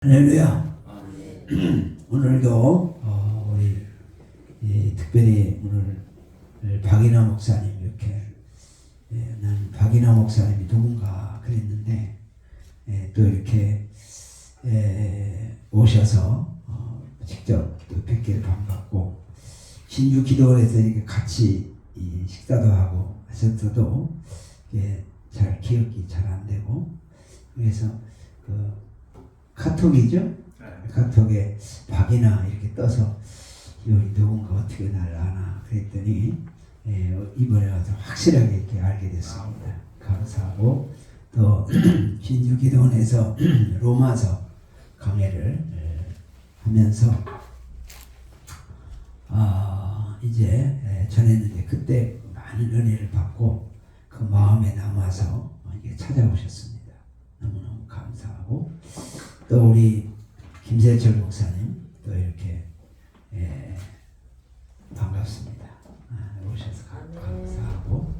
할렐루야. 오늘도 우리 특별히 오늘 박인하 목사님 이렇게 난 박인하 목사님이 누군가 그랬는데 또 이렇게 오셔서 직접 또 뵙기를 반갑고 신주 기도원에서 이렇게 같이 식사도 하고 하셨어도 잘 기억이 잘 안 되고 그래서 카톡이죠? 카톡에 박이나 이렇게 떠서 여기 누군가 어떻게 날 아나 그랬더니 이번에 와서 확실하게 이렇게 알게 됐습니다. 감사하고 또 신주기도원에서 로마서 강해를 하면서 이제 전했는데 그때 많은 은혜를 받고 그 마음에 남아서 이게 찾아오셨습니다. 너무너무 감사하고 또 우리 김세철 목사님 또 이렇게 반갑습니다. 오셔서 감사하고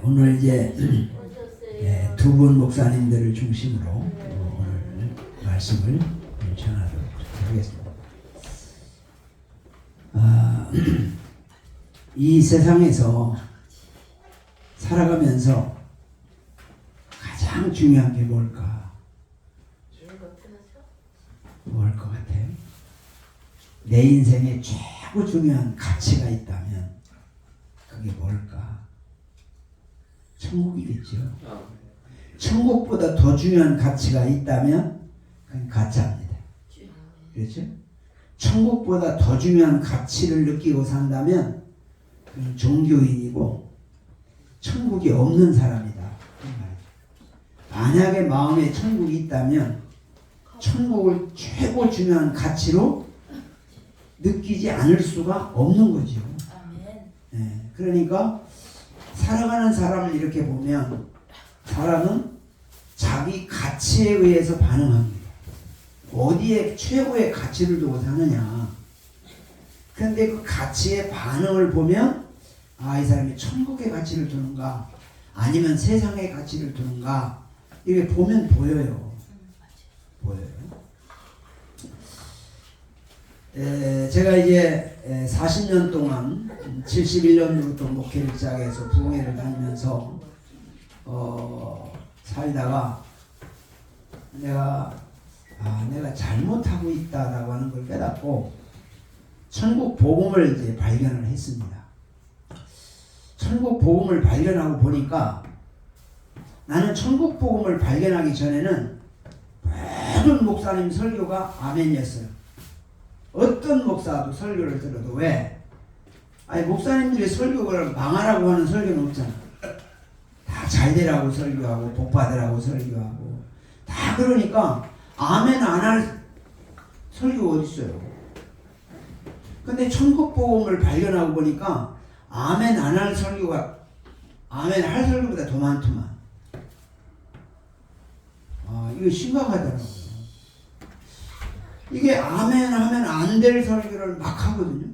오늘 이제 두 분 목사님들을 중심으로 오늘 말씀을 전하도록 하겠습니다. 이 세상에서 살아가면서 가장 중요한 게 뭘까? 뭘 것 같아요? 내 인생에 최고 중요한 가치가 있다면 그게 뭘까? 천국이겠죠. 천국보다 더 중요한 가치가 있다면 그건 가짜입니다. 그렇죠? 천국보다 더 중요한 가치를 느끼고 산다면 그건 종교인이고 천국이 없는 사람이다. 만약에 마음에 천국이 있다면 천국을 최고 중요한 가치로 느끼지 않을 수가 없는 거죠. 그러니까 살아가는 사람을 이렇게 보면 사람은 자기 가치에 의해서 반응합니다. 어디에 최고의 가치를 두고 사느냐. 그런데 그 가치의 반응을 보면 이 사람이 천국의 가치를 두는가 아니면 세상의 가치를 두는가 이게 보면 보여요. 제가 이제 40년 동안 71년부터 목회를 시작해서 부흥회를 다니면서 살다가 내가 잘못하고 있다라고 하는 걸 깨닫고 천국 복음을 이제 발견을 했습니다. 천국 복음을 발견하고 보니까 나는 천국 복음을 발견하기 전에는 모든 목사님 설교가 아멘이었어요. 어떤 목사도 설교를 들어도 왜? 목사님들이 설교를 망하라고 하는 설교는 없잖아. 다 잘되라고 설교하고 복 받으라고 설교하고 다 그러니까 아멘 안 할 설교 어디 있어요? 근데 천국 복음을 발견하고 보니까 아멘 안 할 설교가 아멘 할 설교보다 더 많더만. 이거 심각하더라고요. 이게 아멘 하면 안 될 설교를 막 하거든요.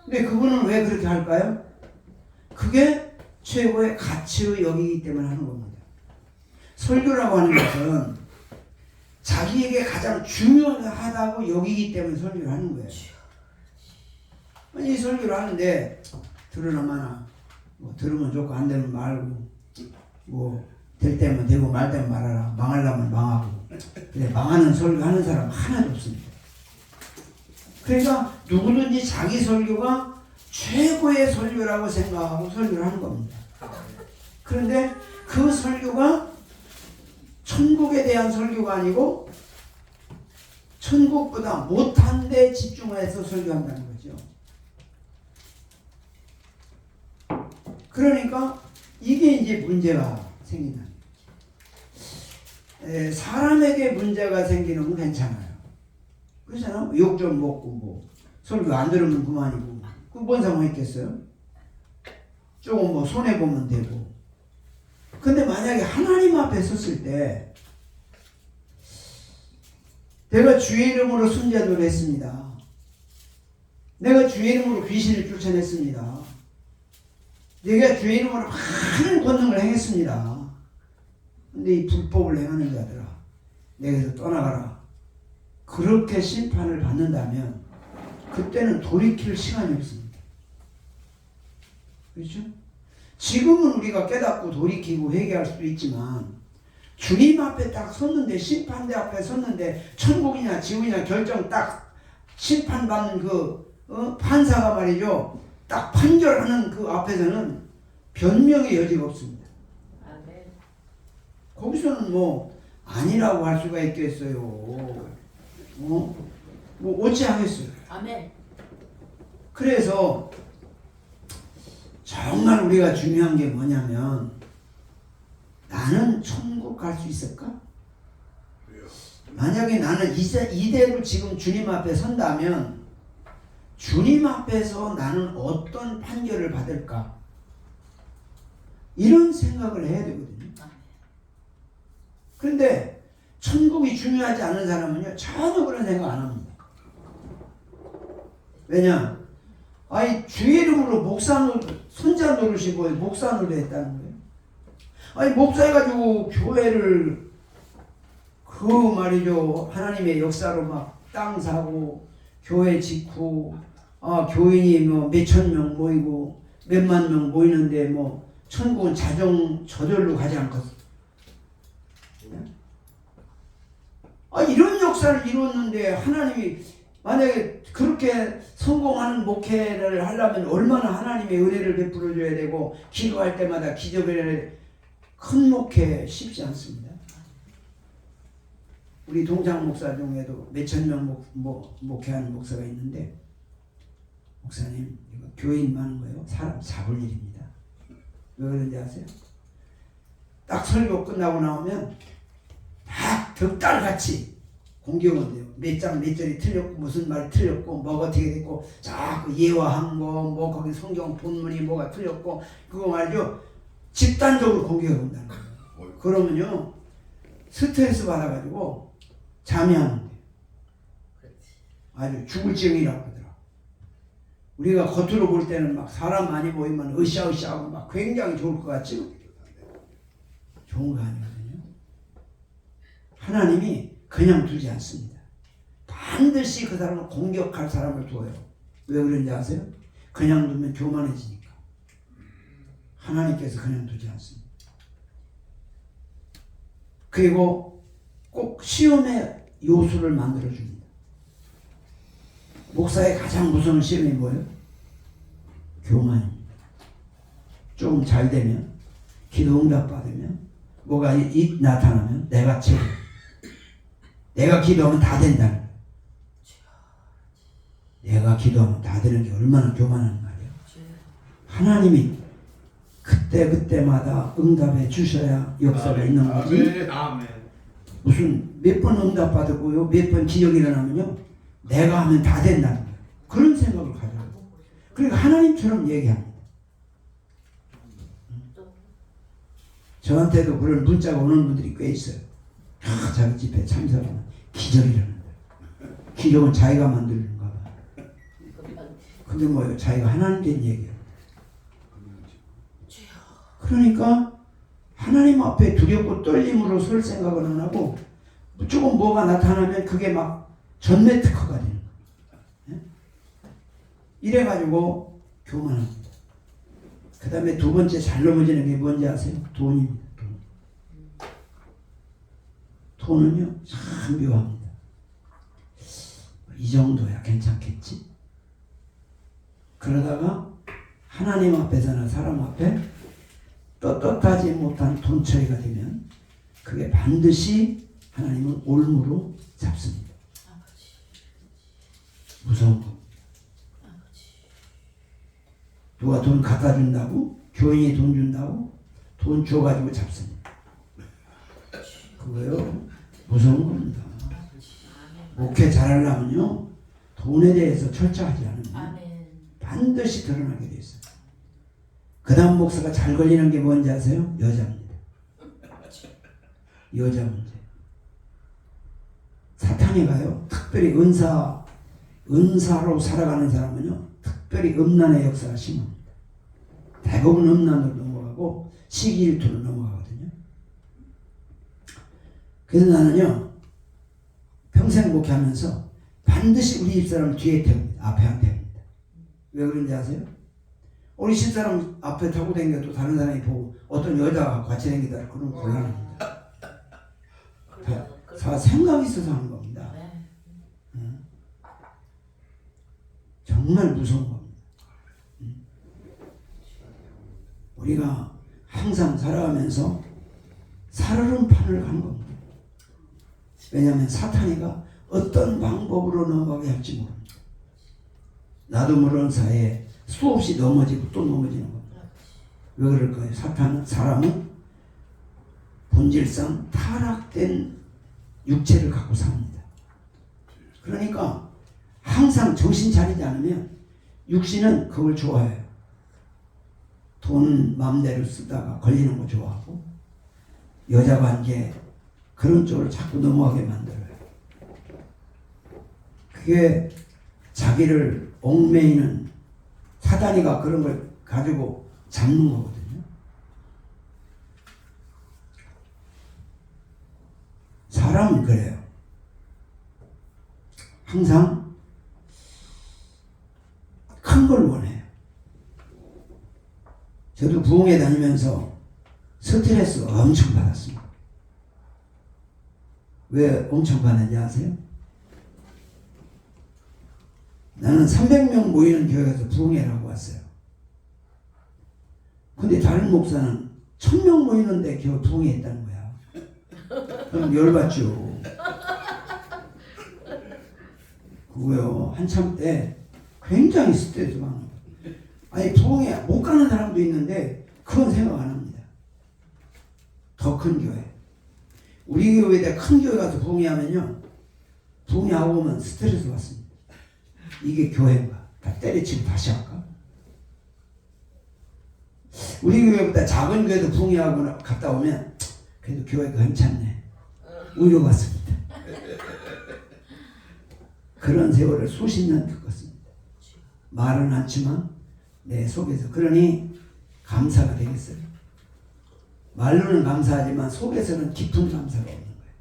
근데 그분은 왜 그렇게 할까요? 그게 최고의 가치의 여기기 때문에 하는 겁니다. 설교라고 하는 것은 자기에게 가장 중요하다고 여기기 때문에 설교를 하는 거예요. 이 설교를 하는데 들으나 마나 들으면 좋고 안 되면 말고 될 때면 되고 말 때면 말하라. 망하려면 망하고 근데 망하는 설교 하는 사람 하나도 없습니다. 그러니까 누구든지 자기 설교가 최고의 설교라고 생각하고 설교를 하는 겁니다. 그런데 그 설교가 천국에 대한 설교가 아니고 천국보다 못한 데 집중해서 설교한다는 거죠. 그러니까 이게 이제 문제가 생긴다. 사람에게 문제가 생기는 건 괜찮아요. 그렇잖아요. 욕 좀 먹고 설교 안 들으면 그만이고 뭔 상관있겠어요? 조금 손해보면 되고. 근데 만약에 하나님 앞에 섰을 때 내가 주의 이름으로 순자도를 했습니다. 내가 주의 이름으로 귀신을 쫓아냈습니다. 내가 주의 이름으로 많은 권능을 행했습니다. 근데 이 불법을 행하는 자들아, 내게서 떠나가라. 그렇게 심판을 받는다면 그때는 돌이킬 시간이 없습니다. 그렇죠? 지금은 우리가 깨닫고 돌이키고 회개할 수도 있지만 주님 앞에 딱 섰는데, 심판대 앞에 섰는데, 천국이냐 지옥이냐 결정 딱 심판받는 그 판사가 말이죠, 딱 판결하는 그 앞에서는 변명의 여지가 없습니다. 아멘. 거기서는 뭐 아니라고 할 수가 있겠어요. 뭐 어찌하겠어요. 아멘. 그래서 정말 우리가 중요한 게 뭐냐면, 나는 천국 갈 수 있을까? 만약에 나는 이대로 지금 주님 앞에 선다면 주님 앞에서 나는 어떤 판결을 받을까? 이런 생각을 해야 되거든요. 그런데 천국이 중요하지 않은 사람은요, 전혀 그런 생각 안 합니다. 왜냐? 아니, 주의 이름으로 손자 노릇이 뭐예요? 목사 노릇 했다는 거예요. 아니, 목사 해가지고 교회를 그 말이죠, 하나님의 역사로 막 땅 사고 교회 짓고, 교인이 뭐 몇천 명 모이고 몇만 명 모이는데 뭐 천국은 저절로 가지 않겠어. 이런 역사를 이뤘는데 하나님이 만약에 그렇게 성공하는 목회를 하려면 얼마나 하나님의 은혜를 베풀어 줘야 되고, 기도할 때마다 기적을, 큰 목회 쉽지 않습니다. 우리 동장 목사 중에도 몇천 명 목회하는 목사가 있는데, 목사님 이거 교인 많은 거예요. 사람 잡을 일입니다. 왜 그런지 아세요? 딱 설교 끝나고 나오면 다 벽달같이 공경은 돼요. 몇 장 몇 절이 틀렸고 무슨 말이 틀렸고 뭐가 어떻게 됐고 자꾸 예화한 거 뭐 거기 성경 본문이 뭐가 틀렸고 그거 말이죠. 집단적으로 공격해 온다는 거예요. 그러면요 스트레스 받아가지고 잠이 안 온대요. 아주 죽을 지경이라고 하더라. 우리가 겉으로 볼 때는 막 사람 많이 모이면 으쌰으쌰하고 막 굉장히 좋을 것 같죠? 좋은 거 아니거든요. 하나님이 그냥 두지 않습니다. 반드시 그 사람을 공격할 사람을 두어요. 왜 그런지 아세요? 그냥 두면 교만해지니까. 하나님께서 그냥 두지 않습니다. 그리고 꼭 시험의 요소를 만들어줍니다. 목사의 가장 무서운 시험이 뭐예요? 교만입니다. 좀 잘 되면, 기도 응답 받으면, 뭐가 나타나면 내가 최고. 내가 기도하면 다 된다는 거예요. 내가 기도하면 다 되는 게 얼마나 교만한 말이에요. 하나님이 그때마다 응답해 주셔야 역사가 있는 거지. 무슨 몇 번 응답 받았고요, 몇 번 기적이 일어나면요, 내가 하면 다 된다는 거예요. 그런 생각을 가져요. 그러니까 하나님처럼 얘기합니다. 저한테도 그런 문자가 오는 분들이 꽤 있어요. 자기 집에 참석하면 기적이 일어난다. 기적은 자기가 만드는가 봐. 근데 뭐예요? 자기가 하나님 된 얘기예요. 그러니까 하나님 앞에 두렵고 떨림으로 설 생각은 안 하고 조금 뭐가 나타나면 그게 막 전매 특허가 되는 거예요. 이래가지고 교만합니다. 그 다음에 두 번째 잘 넘어지는 게 뭔지 아세요? 돈입니다. 돈은요 참 묘합니다. 이 정도야 괜찮겠지? 그러다가 하나님 앞에서나 사람 앞에 떳떳하지 못한 돈 처리가 되면 그게 반드시 하나님은 올무로 잡습니다. 무서운 겁니다. 누가 돈 갖다 준다고? 교인이 돈 준다고? 돈 줘가지고 잡습니다. 그거요 무서운 겁니다. 목회 잘하려면요 돈에 대해서 철저하지 않으면 반드시 드러나게 돼 있어요. 그 다음 목사가 잘 걸리는 게 뭔지 아세요? 여자입니다. 여자 문제. 사탄이 가요. 특별히 은사로 살아가는 사람은요 특별히 음란의 역사가 심합니다. 대부분 대부분 음란으로 넘어가고 시기질투로 넘어가거든요. 그래서 나는요 평생 목회하면서 반드시 우리 집사람 뒤에 태웁니다. 앞에 안 태웁니다. 왜 그런지 아세요? 우리 집사람 앞에 타고 다녀도 다른 사람이 보고 어떤 여자가 같이 다니다 그런 곤란합니다. 다 생각이 있어서 하는 겁니다. 정말 무서운 겁니다. 우리가 항상 살아가면서 살얼음판을 가는 겁니다. 왜냐하면 사탄이가 어떤 방법으로 넘어가게 할지 모릅니다. 나도 모르는 사이에 수없이 넘어지고 또 넘어지는 겁니다. 왜 그럴까요? 사람은 본질상 타락된 육체를 갖고 삽니다. 그러니까 항상 정신 차리지 않으면 육신은 그걸 좋아해요. 돈 마음대로 쓰다가 걸리는 거 좋아하고 여자 관계 그런 쪽으로 자꾸 넘어가게 만들어요. 그게 자기를 얽매이는 사단이가 그런 걸 가지고 잡는 거거든요. 사람은 그래요. 항상 큰 걸 원해요. 저도 부흥회 다니면서 스트레스 엄청 받았습니다. 왜 엄청 받았는지 아세요? 나는 300명 모이는 교회에서 부흥회라고 왔어요. 근데 다른 목사는 1000명 모이는데 겨우 부흥회 했다는 거야. 그럼 열받죠. 그거요. 한참 때 굉장히 스트레스 받는 거예요. 아니 부흥회 못 가는 사람도 있는데 그건 생각 안 합니다. 더 큰 교회. 우리 교회에 큰 교회 가서 부흥회 하면요. 부흥회 하고 오면 스트레스 받습니다. 이게 교회인가? 다 때려치고 다시 할까? 우리 교회보다 작은 교회도 부흥회하고 갔다 오면 그래도 교회가 괜찮네. 위로 받습니다. 그런 세월을 수십 년 겪었습니다. 말은 않지만 내 속에서. 그러니 감사가 되겠어요. 말로는 감사하지만 속에서는 깊은 감사가 없는 거예요.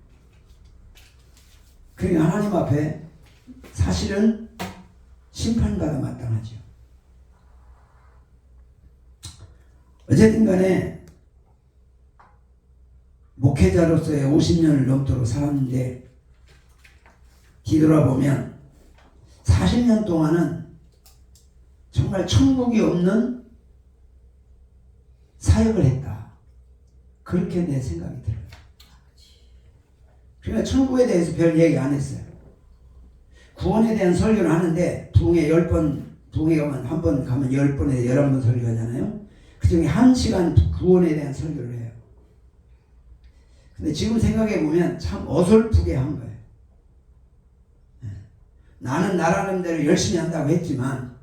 그러니까 하나님 앞에 사실은 심판받아 마땅하죠. 어쨌든 간에 목회자로서의 50년을 넘도록 살았는데 뒤돌아보면 40년 동안은 정말 천국이 없는 사역을 했다. 그렇게 내 생각이 들어요. 그러니까 천국에 대해서 별 얘기 안 했어요. 구원에 대한 설교를 하는데 부흥회 10번, 부흥회 가면 한 번 가면 10번에 11번 설교하잖아요. 그 중에 1시간 구원에 대한 설교를 해요. 근데 지금 생각해 보면 참 어설프게 한 거예요. 나는 나라는 대로 열심히 한다고 했지만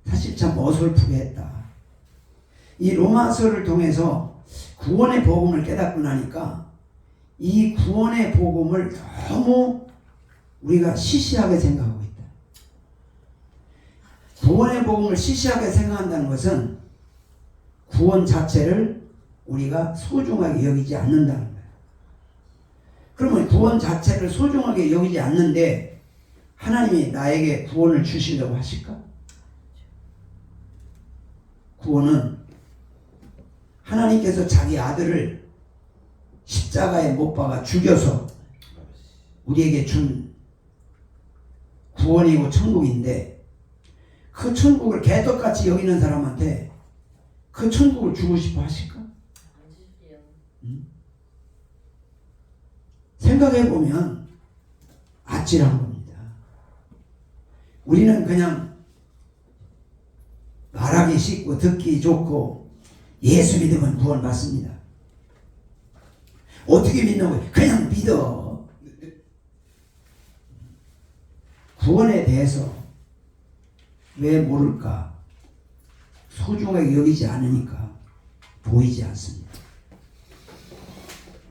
사실 참 어설프게 했다. 이 로마서를 통해서 구원의 복음을 깨닫고 나니까 이 구원의 복음을 너무 우리가 시시하게 생각하고 있다. 구원의 복음을 시시하게 생각한다는 것은 구원 자체를 우리가 소중하게 여기지 않는다는 거예요. 그러면 구원 자체를 소중하게 여기지 않는데 하나님이 나에게 구원을 주시려고 하실까? 구원은 하나님께서 자기 아들을 십자가에 못 박아 죽여서 우리에게 준 구원이고 천국인데 그 천국을 개떡같이 여기는 사람한테 그 천국을 주고 싶어 하실까? 생각해보면 아찔한 겁니다. 우리는 그냥 말하기 쉽고 듣기 좋고 예수 믿으면 구원 받습니다. 어떻게 믿는 거예요? 그냥 믿어. 구원에 대해서 왜 모를까? 소중하게 여기지 않으니까 보이지 않습니다.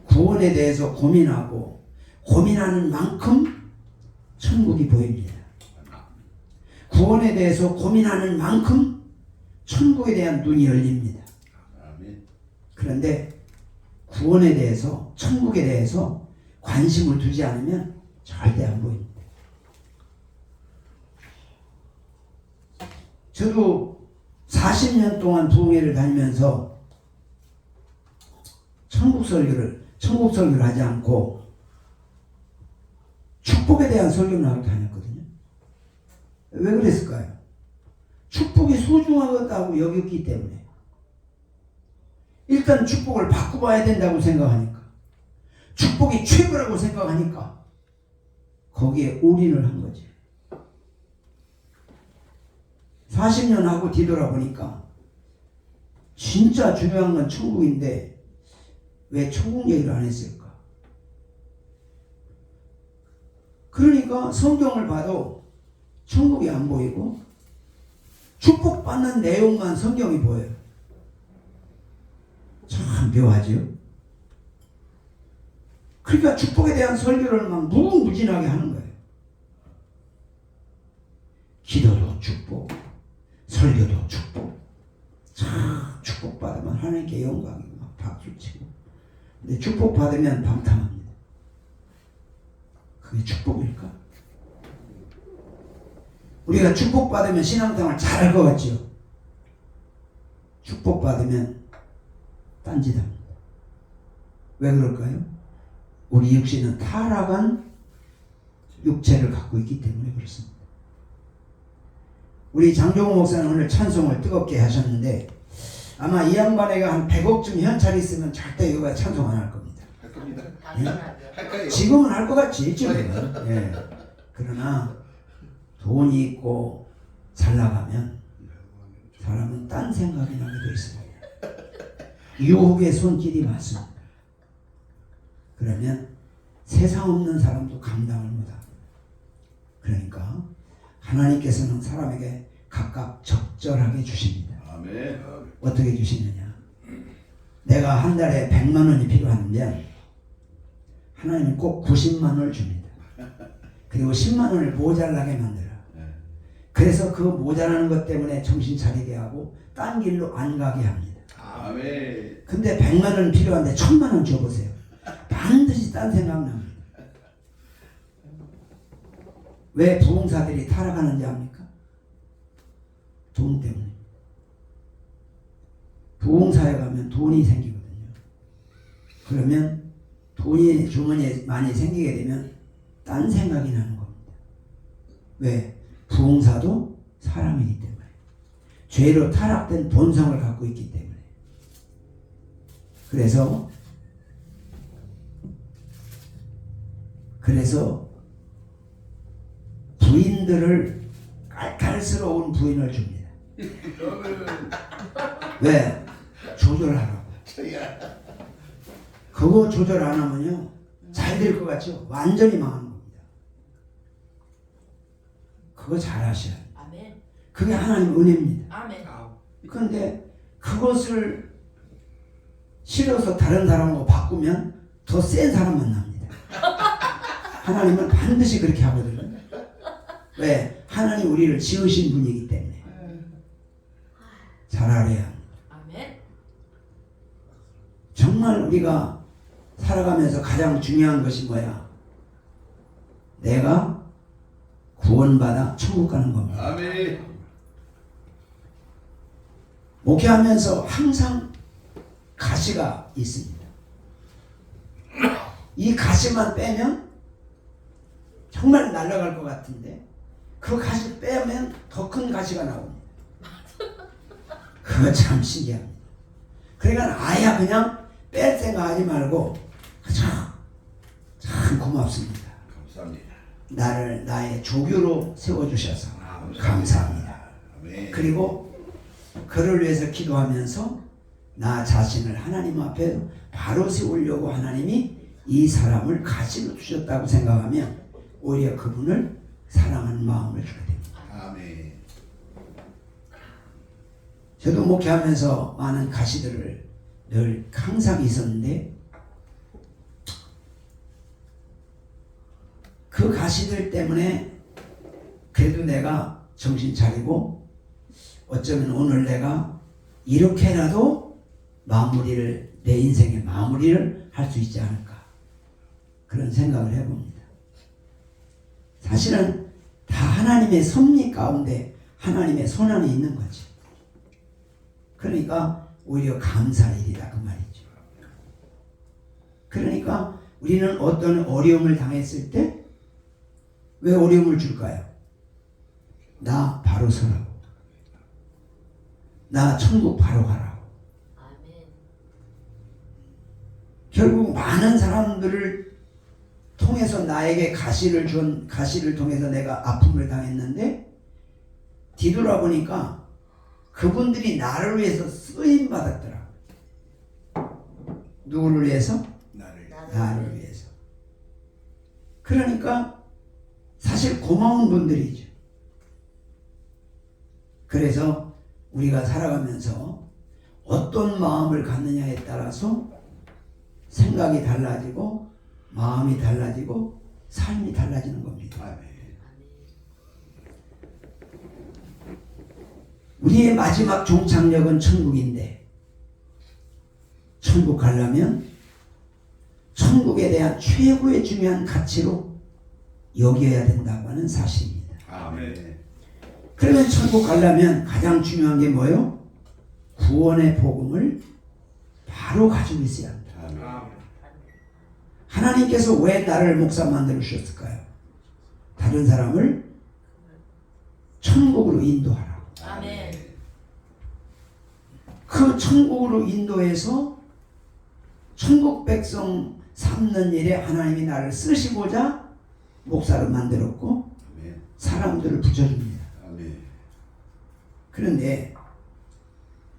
구원에 대해서 고민하고 고민하는 만큼 천국이 보입니다. 구원에 대해서 고민하는 만큼 천국에 대한 눈이 열립니다. 그런데 구원에 대해서, 천국에 대해서 관심을 두지 않으면 절대 안 보입니다. 저도 40년 동안 부흥회를 다니면서 천국 설교를 하지 않고 축복에 대한 설교를 하고 다녔거든요. 왜 그랬을까요? 축복이 소중하다고 여겼기 때문에. 일단 축복을 바꿔봐야 된다고 생각하니까, 축복이 최고라고 생각하니까 거기에 올인을 한 거지. 40년 하고 뒤돌아보니까 진짜 중요한 건 천국인데 왜 천국 얘기를 안 했을까? 그러니까 성경을 봐도 천국이 안 보이고 축복받는 내용만 성경이 보여요. 참 묘하지요? 그러니까 축복에 대한 설교를 막 무궁무진하게 하는 거예요. 기도도 축복, 설교도 축복. 참 축복받으면 하나님께 영광이고 막 박수치고. 근데 축복받으면 방탕합니다. 그게 축복일까? 우리가 축복받으면 신앙생활 잘할 것 같지요? 축복받으면 딴짓합니다. 왜 그럴까요? 우리 육신은 타락한 육체를 갖고 있기 때문에 그렇습니다. 우리 장종호 목사는 오늘 찬송을 뜨겁게 하셨는데 아마 이 양반에게 한 100억쯤 현찰이 있으면 절대 이거 찬송 안 할 겁니다. 할 겁니다. 예? 지금은 할 것 같지, 지금은. 예. 그러나 돈이 있고 잘 나가면 사람은 딴 생각이 나게 돼 있습니다. 유혹의 손길이 많습니다. 그러면 세상 없는 사람도 감당을 못합니다. 그러니까 하나님께서는 사람에게 각각 적절하게 주십니다. 아멘. 어떻게 주시느냐? 내가 한 달에 100만 원이 필요한데 하나님은 꼭 90만 원을 줍니다. 그리고 10만 원을 모자라게 만들어요. 그래서 그 모자라는 것 때문에 정신 차리게 하고 딴 길로 안 가게 합니다. 아멘. 근데 100만 원 필요한데 1000만 원 줘보세요. 반드시 딴 생각 납니다. 왜 부흥사들이 타락하는지 압니까? 돈 때문에. 부흥사에 가면 돈이 생기거든요. 그러면 돈이 주머니에 많이 생기게 되면 딴 생각이 나는 겁니다. 왜? 부흥사도 사람이기 때문에. 죄로 타락된 본성을 갖고 있기 때문에. 그래서 부인들을 깔깔스러운 부인을 줍니다. 왜? 조절하라고. 그거 조절 안 하면요 잘 될 것 같죠? 완전히 망하는 겁니다. 그거 잘 하셔야 돼요. 아멘. 그게 하나님 은혜입니다. 아멘. 그런데 그것을 싫어서 다른 사람하고 바꾸면 더 센 사람 만납니다. 하나님은 반드시 그렇게 하거든요. 왜? 하나님 우리를 지으신 분이기 때문에 잘 알아야 합니다. 아멘. 정말 우리가 살아가면서 가장 중요한 것이 뭐야? 내가 구원받아 천국 가는 겁니다. 아멘. 목회하면서 항상 가시가 있습니다. 이 가시만 빼면 정말 날아갈 것 같은데 그 가시 빼면 더 큰 가시가 나옵니다. 그거 참 신기합니다. 그러니까 아예 그냥 뺄 생각하지 말고 참 고맙습니다. 감사합니다. 나를 나의 조교로 세워주셔서 감사합니다. 아멘. 그리고 그를 위해서 기도하면서 나 자신을 하나님 앞에 바로 세우려고 하나님이 이 사람을 가시로 주셨다고 생각하면 오히려 그분을 사랑하는 마음을 주게 됩니다. 아멘. 저도 목회하면서 많은 가시들을 늘 항상 있었는데 그 가시들 때문에 그래도 내가 정신 차리고 어쩌면 오늘 내가 이렇게라도 마무리를 내 인생의 마무리를 할 수 있지 않을까 그런 생각을 해봅니다. 사실은 다 하나님의 섭리 가운데 하나님의 손안에 있는 거지. 그러니까 오히려 감사할 일이다 그 말이죠. 그러니까 우리는 어떤 어려움을 당했을 때 왜 어려움을 줄까요? 나 바로 서라고. 나 천국 바로 가라고. 결국 많은 사람들을 통해서 나에게 가시를 통해서 내가 아픔을 당했는데 뒤돌아보니까 그분들이 나를 위해서 쓰임 받았더라. 누구를 위해서? 나를 위해서. 그러니까 사실 고마운 분들이죠. 그래서 우리가 살아가면서 어떤 마음을 갖느냐에 따라서 생각이 달라지고 마음이 달라지고 삶이 달라지는 겁니다. 우리의 마지막 종착역은 천국인데 천국 가려면 천국에 대한 최고의 중요한 가치로 여겨야 된다고 하는 사실입니다. 아멘. 그러면 천국 가려면 가장 중요한 게 뭐예요? 구원의 복음을 바로 가지고 있어야 합니다. 아멘. 하나님께서 왜 나를 목사 만들어 주셨을까요? 다른 사람을 천국으로 인도하라. 아멘. 그 천국으로 인도해서 천국 백성 삼는 일에 하나님이 나를 쓰시고자 목사를 만들었고 아멘. 사람들을 붙여줍니다. 아멘. 그런데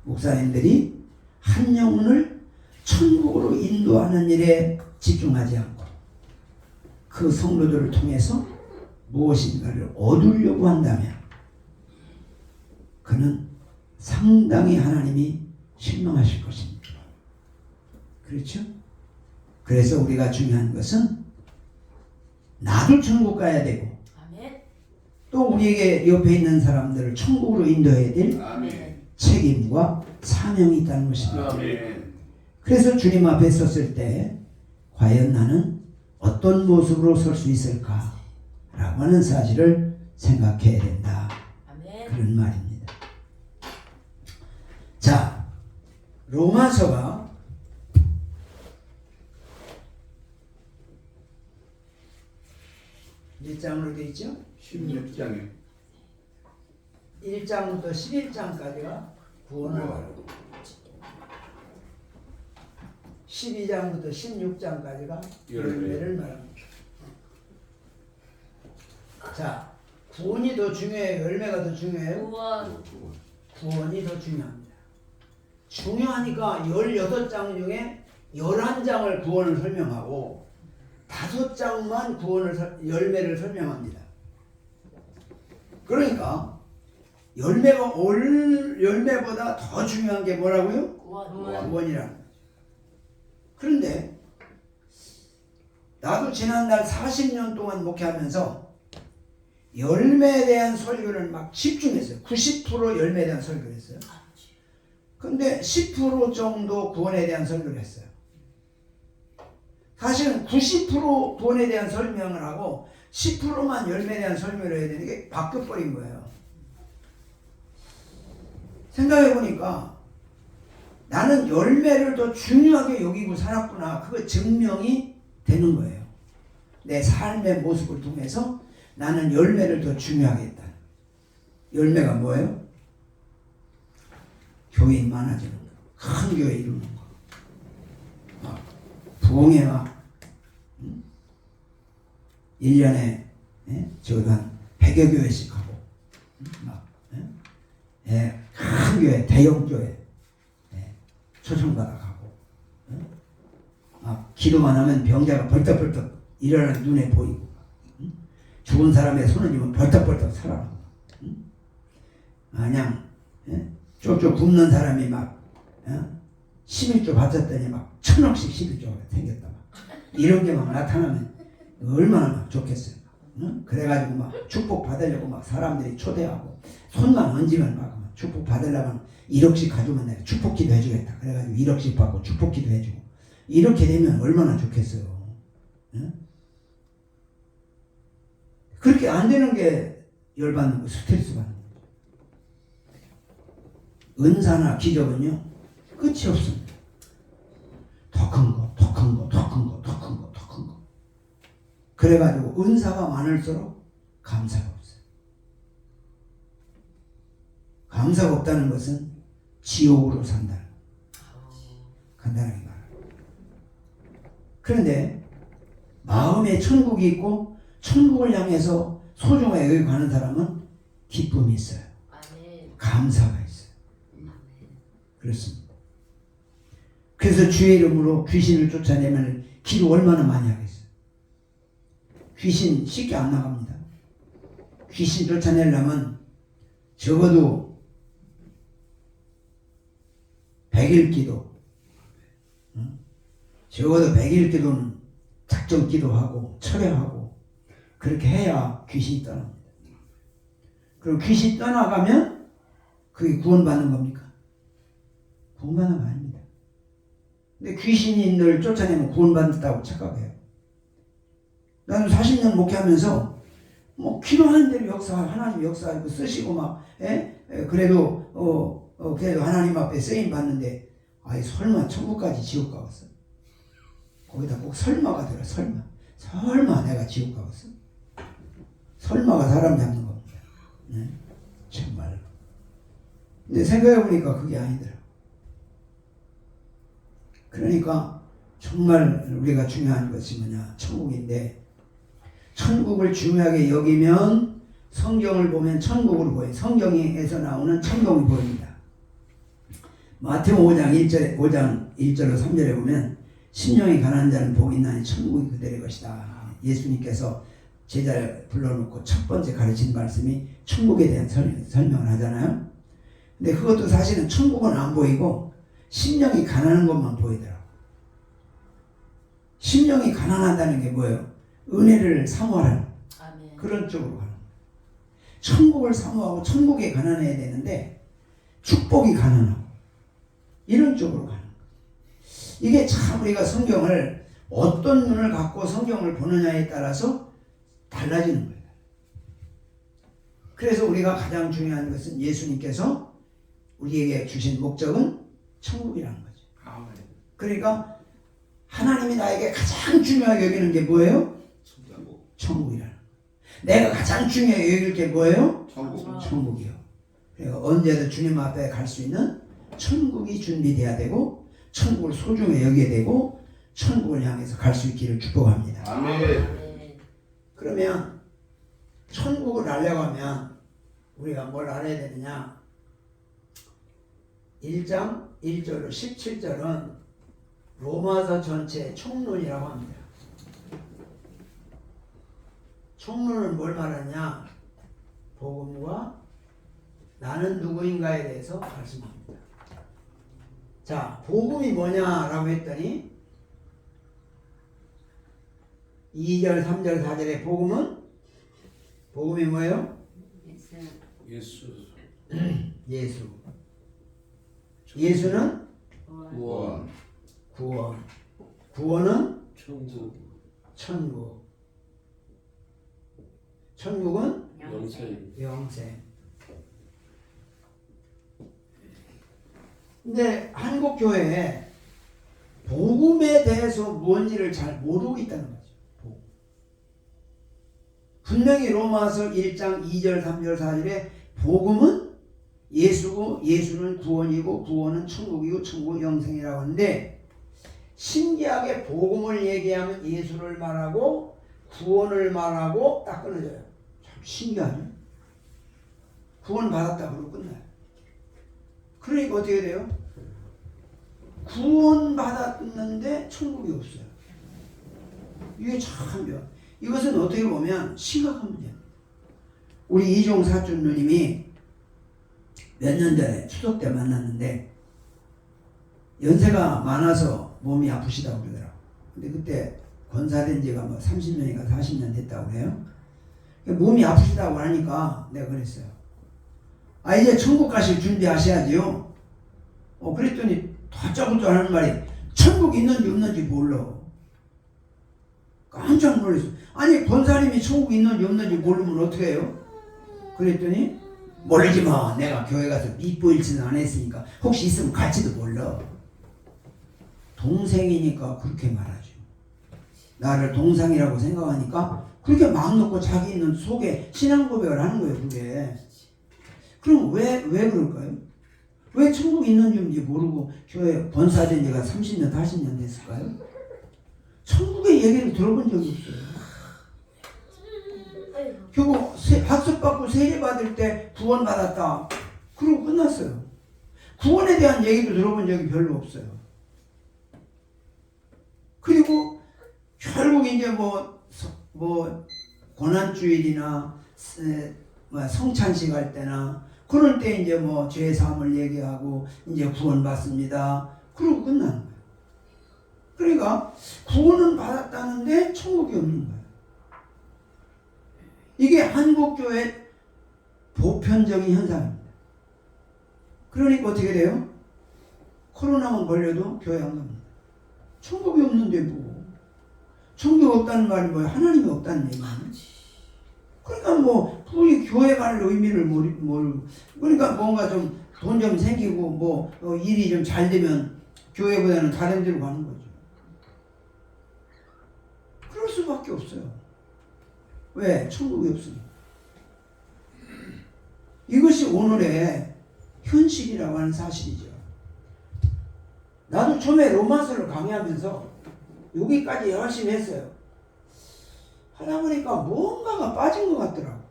목사님들이 한 영혼을 천국으로 인도하는 일에 집중하지 않고 그 성도들을 통해서 무엇인가를 얻으려고 한다면 그는 상당히 하나님이 실망하실 것입니다. 그렇죠? 그래서 우리가 중요한 것은 나도 천국 가야 되고 아멘. 또 우리에게 옆에 있는 사람들을 천국으로 인도해야 될 아멘. 책임과 사명이 있다는 것입니다. 아멘. 그래서 주님 앞에 섰을 때 과연 나는 어떤 모습으로 설 수 있을까 라고 하는 사실을 생각해야 된다. 아멘. 그런 말입니다. 자, 로마서가 1장으로 되어 있죠? 16장에 1장부터 11장까지가 구원을 말하고 12장부터 16장까지가 열매를 말합니다. 자, 구원이 더 중요해요? 열매가 더 중요해요? 구원. 구원이 더 중요합니다. 중요하니까 16장 중에 11장을 구원을 설명하고 5장만 열매를 설명합니다. 그러니까 열매보다 더 중요한 게 뭐라고요? 구원. 구원이라는 거죠. 그런데 나도 지난달 40년 동안 목회하면서 열매에 대한 설교를 막 집중했어요. 90% 열매에 대한 설교를 했어요. 근데 10% 정도 구원에 대한 설교를 했어요. 사실은 90% 구원에 대한 설명을 하고 10%만 열매에 대한 설명을 해야 되는 게 바뀌어버린 거예요. 생각해보니까 나는 열매를 더 중요하게 여기고 살았구나. 그거 증명이 되는 거예요. 내 삶의 모습을 통해서 나는 열매를 더 중요하게 했다. 열매가 뭐예요? 교인 많아지는 거. 큰 교회 이루는 거. 막 부흥회 막 1년에 저도 한 100여 교회씩 하고 막 큰 교회, 대형 교회 초청받아 가고 막 기도만 하면 병자가 벌떡벌떡 일어나는 눈에 보이고 죽은 사람의 손을 쥐면 벌떡벌떡 살아나고 그냥 쪽쪽 굶는 사람이 막 11조 바쳤더니 막 1000억씩 11조가 생겼다 막 이런 게 막 나타나면 얼마나 막 좋겠어요. 그래가지고 막 축복 받으려고 막 사람들이 초대하고 손만 얹으면 막 축복 받으려면 1억씩 가져오면 내가 축복기도 해주겠다. 그래가지고 1억씩 받고 축복기도 해주고. 이렇게 되면 얼마나 좋겠어요. 응? 그렇게 안 되는 게 열받는 거, 스트레스 받는 거. 은사나 기적은요 끝이 없습니다. 더 큰 거, 더 큰 거, 더 큰 거, 더 큰 거, 더 큰 거. 그래가지고 은사가 많을수록 감사가 없어요. 감사가 없다는 것은 지옥으로 산다는 거. 간단하게 말하면. 그런데 마음에 천국이 있고 천국을 향해서 소중하게 여기 가는 사람은 기쁨이 있어요. 감사가 있어요. 그렇습니다. 그래서 주의 이름으로 귀신을 쫓아내면 기도 얼마나 많이 하겠어요. 귀신 쉽게 안 나갑니다. 귀신 쫓아내려면 적어도 100일 기도, 적어도 100일 기도는 작정 기도하고 철회하고 그렇게 해야 귀신이 떠납니다. 그리고 귀신이 떠나가면 그게 구원받는 겁니까? 구원받는 거 아닙니다. 근데 귀신이 늘 쫓아내면 구원받는다고 착각해요. 나는 40년 목회하면서 뭐 기도하는 대로 역사, 하나님 역사하고 쓰시고 막, 그래도 그래도 하나님 앞에 쓰임 받는데, 아이 설마 천국까지 지옥 가겠어? 거기다 꼭 설마가 들어. 설마 내가 지옥 가겠어? 설마가 사람 잡는 겁니다. 네? 정말. 근데 생각해보니까 그게 아니더라. 그러니까 정말 우리가 중요한 것이 뭐냐? 천국인데, 천국을 중요하게 여기면 성경을 보면 천국으로 보여요. 성경에서 나오는 천국이 보입니다. 마태복음 5장 1절로 3절에 보면 심령이 가난한 자는 복이 있나니 천국이 그들의 것이다. 예수님께서 제자를 불러놓고 첫 번째 가르친 말씀이 천국에 대한 설명을 하잖아요. 근데 그것도 사실은 천국은 안 보이고 심령이 가난한 것만 보이더라고요. 심령이 가난하다는 게 뭐예요? 은혜를 사모하라는 그런 쪽으로 가는 거예요. 천국을 사모하고 천국에 가난해야 되는데 축복이 가난하고 이런 쪽으로 가는 거예요. 이게 참 우리가 성경을 어떤 눈을 갖고 성경을 보느냐에 따라서 달라지는 거예요. 그래서 우리가 가장 중요한 것은 예수님께서 우리에게 주신 목적은 천국이라는 거죠. 그러니까 하나님이 나에게 가장 중요하게 여기는 게 뭐예요? 천국이라는 거예요. 내가 가장 중요하게 여길 게 뭐예요? 천국이요. 그러니까 언제든 주님 앞에 갈 수 있는 천국이 준비돼야 되고 천국을 소중히 여기게 되고 천국을 향해서 갈 수 있기를 축복합니다. 아멘. 그러면 천국을 알려고 하면 우리가 뭘 알아야 되느냐? 1장 1절로 17절은 로마서 전체의 총론이라고 합니다. 총론은 뭘 말하냐? 복음과 나는 누구인가에 대해서 말씀합니다. 자, 복음이 뭐냐라고 했더니 2절, 3절, 4절의 복음이 뭐예요? 예수. 예수는 구원. 구원은 천국. 천국은 영생. 근데 한국 교회에 복음에 대해서 뭔지를 잘 모르고 있다는 거죠. 복음. 분명히 로마서 1장 2절, 3절, 4절에 복음은 예수고 예수는 구원이고 구원은 천국이고 천국은 영생이라고 하는데 신기하게 복음을 얘기하면 예수를 말하고 구원을 말하고 딱 끊어져요. 참 신기하네. 구원 받았다 그러고 끝나요. 그러니까 어떻게 돼요? 구원 받았는데 천국이 없어요. 이게 참 이것은 어떻게 보면 심각한 문제입니다. 우리 이종 사촌 누님이 몇 년 전에 추석 때 만났는데 연세가 많아서 몸이 아프시다고 그러더라고요. 근데 그때 권사된 지가 뭐 30년인가 40년 됐다고 해요. 몸이 아프시다고 하니까 내가 그랬어요. 아 이제 천국 가실 준비하셔야지요. 그랬더니 다짜고짜 하는 말이 천국 있는지 없는지 몰라. 깜짝 놀랐어. 아니 권사님이 천국 있는지 없는지 모르면 어떻게 해요? 그랬더니 모르지 마. 내가 교회 가서 밑보일지는 안 했으니까 혹시 있으면 갈지도 몰라. 동생이니까 그렇게 말하죠. 나를 동상이라고 생각하니까 그렇게 마음 놓고 자기 있는 속에 신앙 고백을 하는 거예요. 그게. 그럼 왜 그럴까요? 왜 천국이 있는지 모르고 교회 권사된 지가 30년, 40년 됐을까요? 천국의 얘기를 들어본 적이 없어요. 결국 학습받고 세례 받을 때 구원 받았다. 그러고 끝났어요. 구원에 대한 얘기도 들어본 적이 별로 없어요. 그리고 결국 이제 뭐 고난주일이나 성찬식 할 때나 그럴 때 이제 뭐 죄 사함을 얘기하고 이제 구원 받습니다. 그러고 끝나는 거예요. 그러니까 구원은 받았다는데 천국이 없는 거예요. 이게 한국교회 보편적인 현상입니다. 그러니까 어떻게 돼요? 코로나만 걸려도 교회 안 갑니다. 천국이 없는데 뭐. 천국이 없다는 말이 뭐예요? 하나님이 없다는 얘기예요. 그러니까 뭐 우리 교회 갈 의미를 모르고 그러니까 뭔가 좀 돈 좀 생기고 뭐 일이 좀 잘 되면 교회보다는 다른 데로 가는 거죠. 그럴 수밖에 없어요. 왜? 천국이 없으니까. 이것이 오늘의 현실이라고 하는 사실이죠. 나도 처음에 로마서를 강의하면서 여기까지 열심히 했어요. 하다 보니까 뭔가가 빠진 것 같더라고.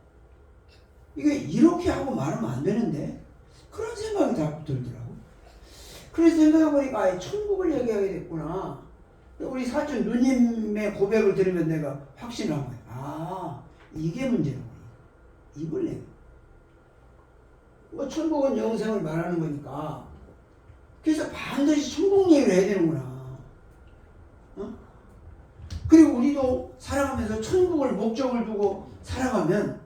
이게 이렇게 하고 말하면 안 되는데 그런 생각이 자꾸 들더라고. 그래서 생각해보니까 천국을 얘기하게 됐구나. 우리 사촌 누님의 고백을 들으면 내가 확신한 거야. 아, 이게 문제구나. 이걸 내가. 뭐 천국은 영생을 말하는 거니까. 그래서 반드시 천국 얘기를 해야 되는구나. 그리고 우리도 살아가면서 천국을 목적을 두고 살아가면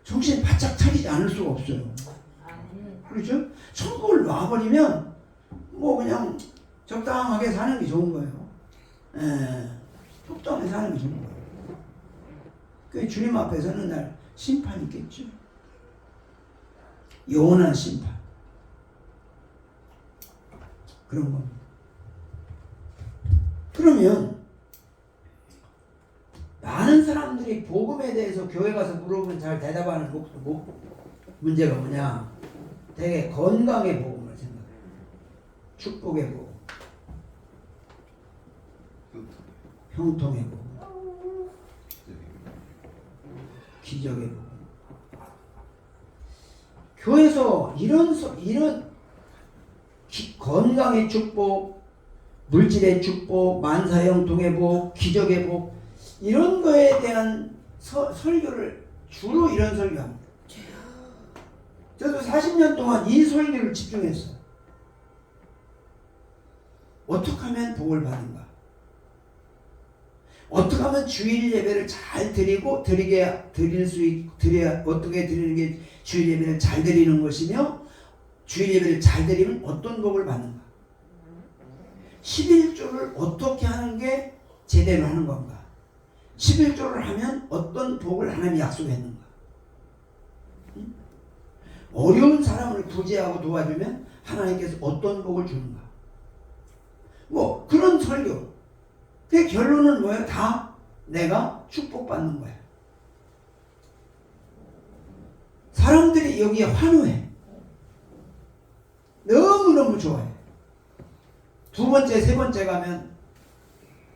정신 바짝 차리지 않을 수가 없어요. 그렇죠? 천국을 놔버리면 뭐 그냥 적당하게 사는 게 좋은 거예요. 적당하게 사는 게 좋은 거예요. 그 주님 앞에 서는 날 심판이 있겠죠. 영원한 심판. 그런 겁니다. 그러면 많은 사람들이 복음에 대해서 교회 가서 물어보면 잘 대답하는 문제가 뭐냐? 되게 건강의 복음을 생각해요. 축복의 복음, 형통의 복음, 기적의 복음. 교회에서 이런 건강의 축복, 물질의 축복, 만사형통의 복, 기적의 복 이런 거에 대한 설교를 주로 이런 설교합니다. 저도 40년 동안 이 설교를 집중했어요. 어떻게 하면 복을 받는가? 어떻게 하면 주일 예배를 잘 어떻게 드리는 게 주일 예배를 잘 드리는 것이며 주일 예배를 잘 드리면 어떤 복을 받는가? 11조를 어떻게 하는 게 제대로 하는 건가? 11조를 하면 어떤 복을 하나님이 약속했는가? 어려운 사람을 구제하고 도와주면 하나님께서 어떤 복을 주는가? 뭐 그런 설교. 그 결론은 뭐예요? 다 내가 축복받는 거야. 사람들이 여기에 환호해. 너무너무 좋아해. 두 번째, 세 번째 가면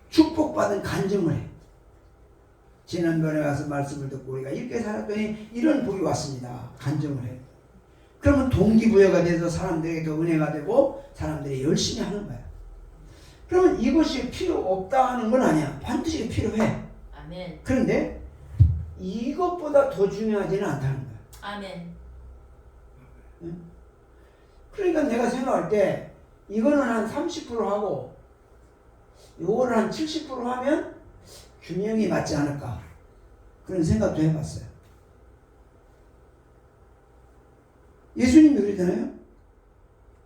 축복받은 간증을 해. 지난번에 와서 말씀을 듣고 우리가 이렇게 살았더니 이런 복이 왔습니다. 간증을 해. 그러면 동기부여가 돼서 사람들에게도 은혜가 되고 사람들이 열심히 하는 거야. 그러면 이것이 필요 없다 하는 건 아니야. 반드시 필요해. 아멘. 그런데 이것보다 더 중요하지는 않다는 거야. 아멘. 그러니까 내가 생각할 때 이거는 한 30% 하고 요거를 한 70% 하면 균형이 맞지 않을까 그런 생각도 해봤어요. 예수님이 그러잖아요.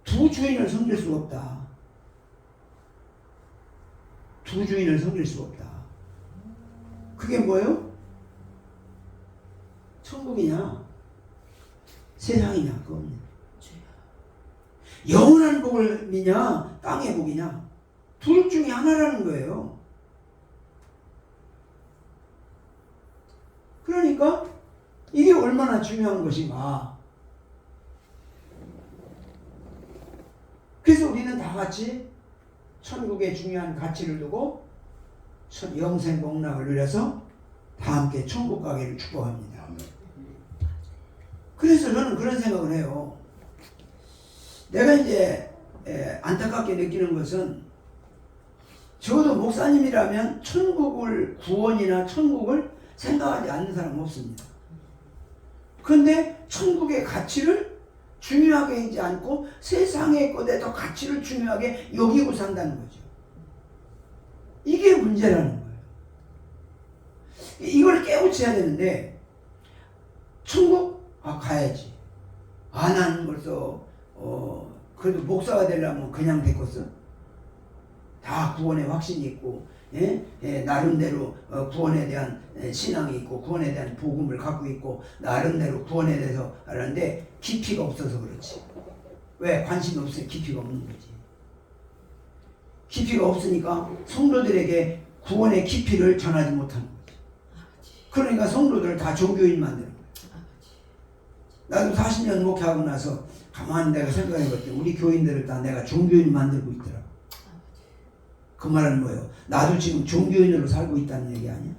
두 주인을 섬길 수가 없다. 두 주인을 섬길 수가 없다. 그게 뭐예요? 천국이냐 세상이냐 그겁니다. 영원한 복을 미냐 땅의 복이냐 둘 중에 하나라는 거예요. 그러니까 이게 얼마나 중요한 것인가. 그래서 우리는 다 같이 천국의 중요한 가치를 두고 영생 복락을 누려서 다 함께 천국 가기를 축복합니다. 그래서 저는 그런 생각을 해요. 내가 이제 안타깝게 느끼는 것은 적어도 목사님이라면 천국을 구원이나 천국을 생각하지 않는 사람은 없습니다. 그런데 천국의 가치를 중요하게 하지 않고 세상의 것에 더 가치를 중요하게 여기고 산다는 거죠. 이게 문제라는 거예요. 이걸 깨우쳐야 되는데 천국? 가야지. 나는 벌써 그래도 목사가 되려면 그냥 됐겠어? 다 구원의 확신이 있고 나름대로 구원에 대한 신앙이 있고 구원에 대한 복음을 갖고 있고 나름대로 구원에 대해서 하는데 깊이가 없어서 그렇지. 왜? 관심이 없으니 깊이가 없는 거지. 깊이가 없으니까 성도들에게 구원의 깊이를 전하지 못하는 거지. 그러니까 성도들을 다 종교인 만드는 거야. 나도 40년 목회하고 나서 가만히 내가 생각해봤더니 우리 교인들을 다 내가 종교인 만들고 있더라고. 그 말은 뭐예요? 나도 지금 종교인으로 살고 있다는 얘기 아니야?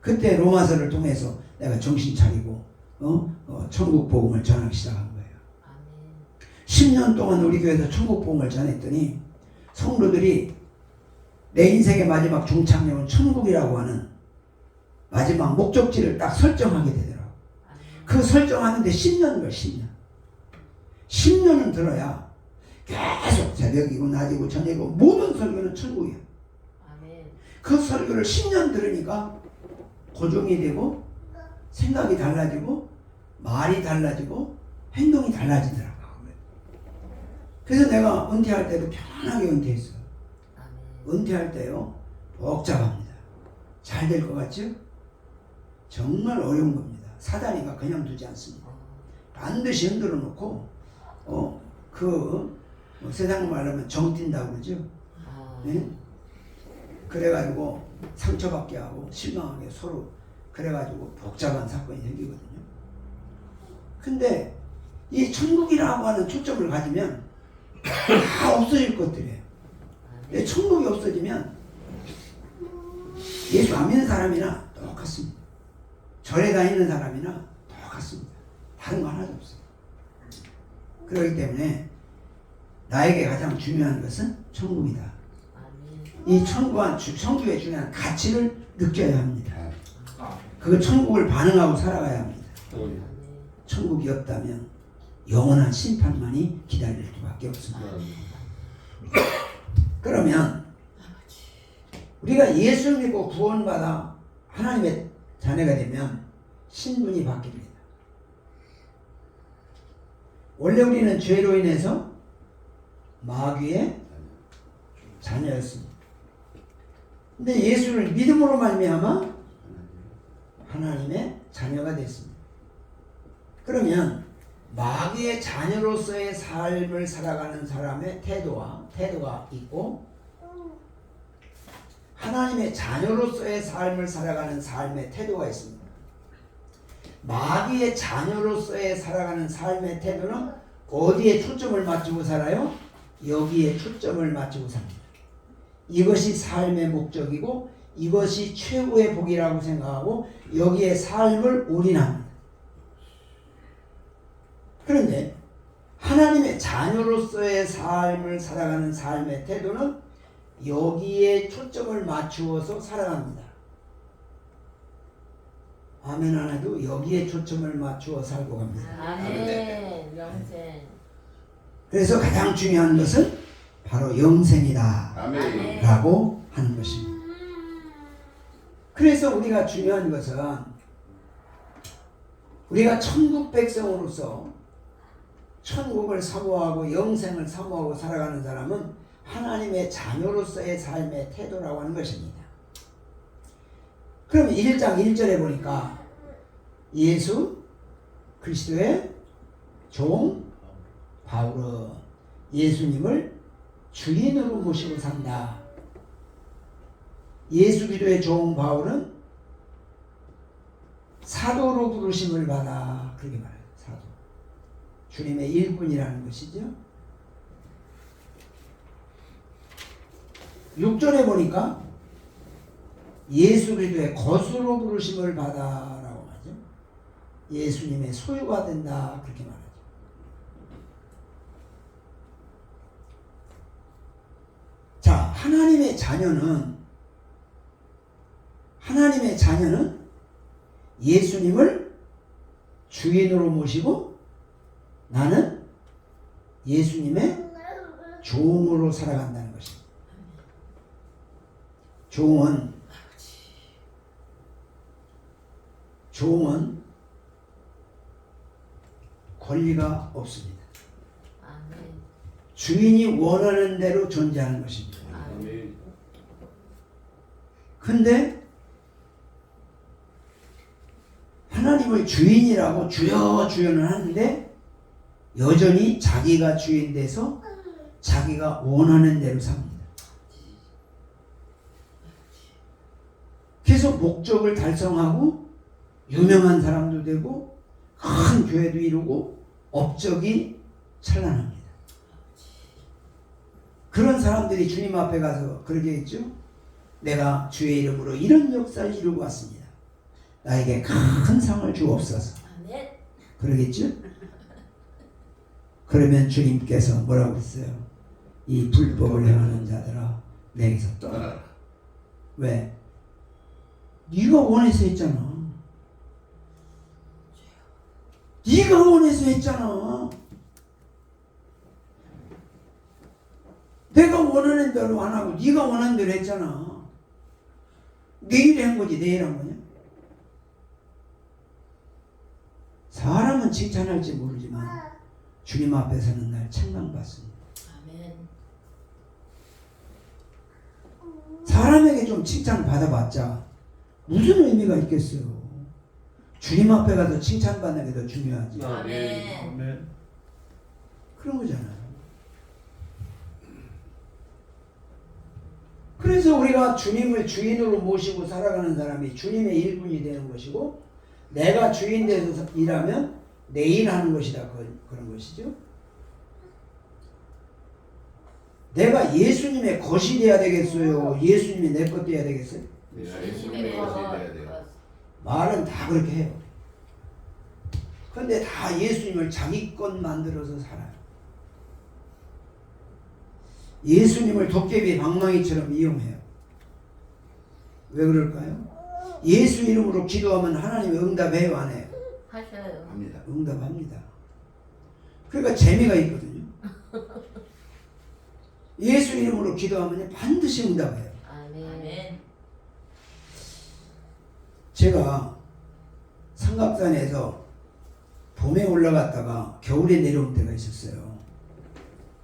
그때 로마서를 통해서 내가 정신 차리고 천국 복음을 전하기 시작한 거예요. 10년 동안 우리 교회에서 천국 복음을 전했더니 성도들이 내 인생의 마지막 종착역은 천국이라고 하는 마지막 목적지를 딱 설정하게 되더라고. 그 설정하는데 10년인 거야. 10년. 10년은 들어야 계속 새벽이고 낮이고 저녁이고 모든 설교는 천국이야. 그 설교를 10년 들으니까 고정이 되고 생각이 달라지고 말이 달라지고 행동이 달라지더라고. 그래서 내가 은퇴할 때도 편안하게 은퇴했어. 은퇴할 때요 복잡합니다. 잘 될 것 같죠? 정말 어려운 겁니다. 사단이가 그냥 두지 않습니다. 반드시 흔들어 놓고 세상 말로 하면 정 뛴다고 그러죠. 네? 그래가지고 상처받게 하고 실망하게 서로 그래가지고 복잡한 사건이 생기거든요. 근데 이 천국이라고 하는 초점을 가지면 다 없어질 것들이에요. 근데 천국이 없어지면 예수 안 믿는 사람이나 똑같습니다. 절에 다니는 사람이나 똑같습니다. 다른 거 하나도 없어요. 그렇기 때문에 나에게 가장 중요한 것은 천국이다. 이 천국의 중요한 가치를 느껴야 합니다. 그 천국을 반응하고 살아가야 합니다. 천국이 없다면 영원한 심판만이 기다릴 수밖에 없습니다. 그러면 우리가 예수를 믿고 구원받아 하나님의 자녀가 되면 신분이 바뀝니다. 원래 우리는 죄로 인해서 마귀의 자녀였습니다. 근데 예수를 믿음으로 말미암아 하나님의 자녀가 됐습니다. 그러면 마귀의 자녀로서의 삶을 살아가는 사람의 태도가 있고 하나님의 자녀로서의 삶을 살아가는 삶의 태도가 있습니다. 마귀의 자녀로서의 살아가는 삶의 태도는 어디에 초점을 맞추고 살아요? 여기에 초점을 맞추고 삽니다. 이것이 삶의 목적이고 이것이 최고의 복이라고 생각하고 여기에 삶을 올인합니다. 그런데 하나님의 자녀로서의 삶을 살아가는 삶의 태도는 여기에 초점을 맞추어서 살아갑니다. 아멘 안 해도 여기에 초점을 맞추어 살고 갑니다. 아멘. 영생. 그래서 가장 중요한 것은 바로 영생이다 아멘. 라고 하는 것입니다. 그래서 우리가 중요한 것은 우리가 천국 백성으로서 천국을 사모하고 영생을 사모하고 살아가는 사람은 하나님의 자녀로서의 삶의 태도라고 하는 것입니다. 그럼 1장 1절에 보니까 예수 그리스도의 종 바울은 예수님을 주인으로 모시고 산다. 예수 그리스도의 종 바울은 사도로 부르심을 받아. 그렇게 말해요. 사도. 주님의 일꾼이라는 것이죠. 6절에 보니까 예수 그리스도의 것으로 부르심을 받아라고 하죠. 예수님의 소유가 된다. 그렇게 말하죠. 자, 하나님의 자녀는 예수님을 주인으로 모시고 나는 예수님의 종으로 살아간다는 것입니다. 종은 권리가 없습니다. 아멘. 주인이 원하는 대로 존재하는 것입니다. 근데 하나님을 주인이라고 주여는 하는데 여전히 자기가 주인 돼서 자기가 원하는 대로 삽니다. 계속 목적을 달성하고 유명한 사람도 되고 큰 교회도 이루고 업적이 찬란합니다. 그런 사람들이 주님 앞에 가서 그러게 했죠. 내가 주의 이름으로 이런 역사를 이루고 왔습니다. 나에게 큰 상을 주옵소서. 아멘. 그러겠죠? 그러면 주님께서 뭐라고 했어요? 이 불법을 행하는 자들아 내게서 떠나라. 왜? 네가 원해서 했잖아. 네가 원해서 했잖아. 내가 원하는 대로 안 하고 네가 원하는 대로 했잖아. 내일 한 거지 내일 한 거냐? 사람은 칭찬할지 모르지만 주님 앞에서는 날 책망받습니다. 아멘. 사람에게 좀 칭찬 받아봤자 무슨 의미가 있겠어요? 주님 앞에 가서 칭찬받는 게 더 중요하지. 아멘. 그런 거잖아요. 그래서 우리가 주님을 주인으로 모시고 살아가는 사람이 주님의 일꾼이 되는 것이고 내가 주인 돼서 일하면 내 일하는 것이다. 그런 것이죠. 내가 예수님의 것이 돼야 되겠어요? 예수님이 내 것 돼야 되겠어요? 예수님의 것이 돼야 돼요. 말은 다 그렇게 해요. 근데 다 예수님을 자기 것 만들어서 살아요. 예수님을 도깨비 방망이처럼 이용해요. 왜 그럴까요? 예수 이름으로 기도하면 하나님이 응답해요, 안 해요? 하셔요. 합니다. 응답합니다. 그러니까 재미가 있거든요. 예수 이름으로 기도하면 반드시 응답해요. 아멘. 제가 삼각산에서 봄에 올라갔다가 겨울에 내려온 때가 있었어요.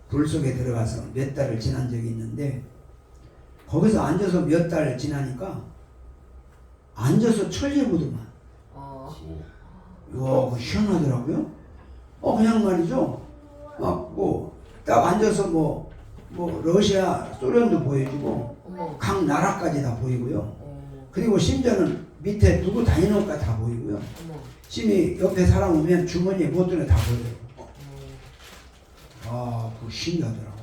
굴 속에 들어가서 몇 달을 지난 적이 있는데 거기서 앉아서 몇 달 지나니까 앉아서 천리보더만. 와, 시원하더라고요. 그냥 말이죠. 막 딱 앉아서 러시아, 소련도 보여주고 어머. 각 나라까지 다 보이고요. 어. 그리고 심지어는 밑에 누구 다니는 것까지 다 보이고요. 어머. 심히 옆에 사람 오면 주머니에 못 드는 다 보여요. 어. 그거 신기하더라고.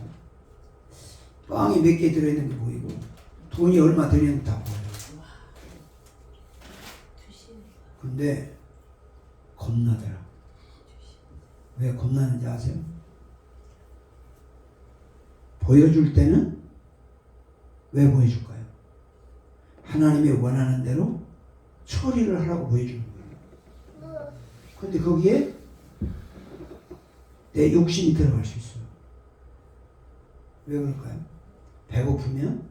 빵이 몇 개 들어있는 게 보이고 돈이 얼마 들어있는 게 다 보여요. 근데 겁나더라고. 왜 겁나는지 아세요? 보여줄 때는 왜 보여줄까요? 하나님이 원하는 대로 처리를 하라고 보여주는 거예요. 근데 거기에 내 욕심이 들어갈 수 있어요. 왜 그럴까요? 배고프면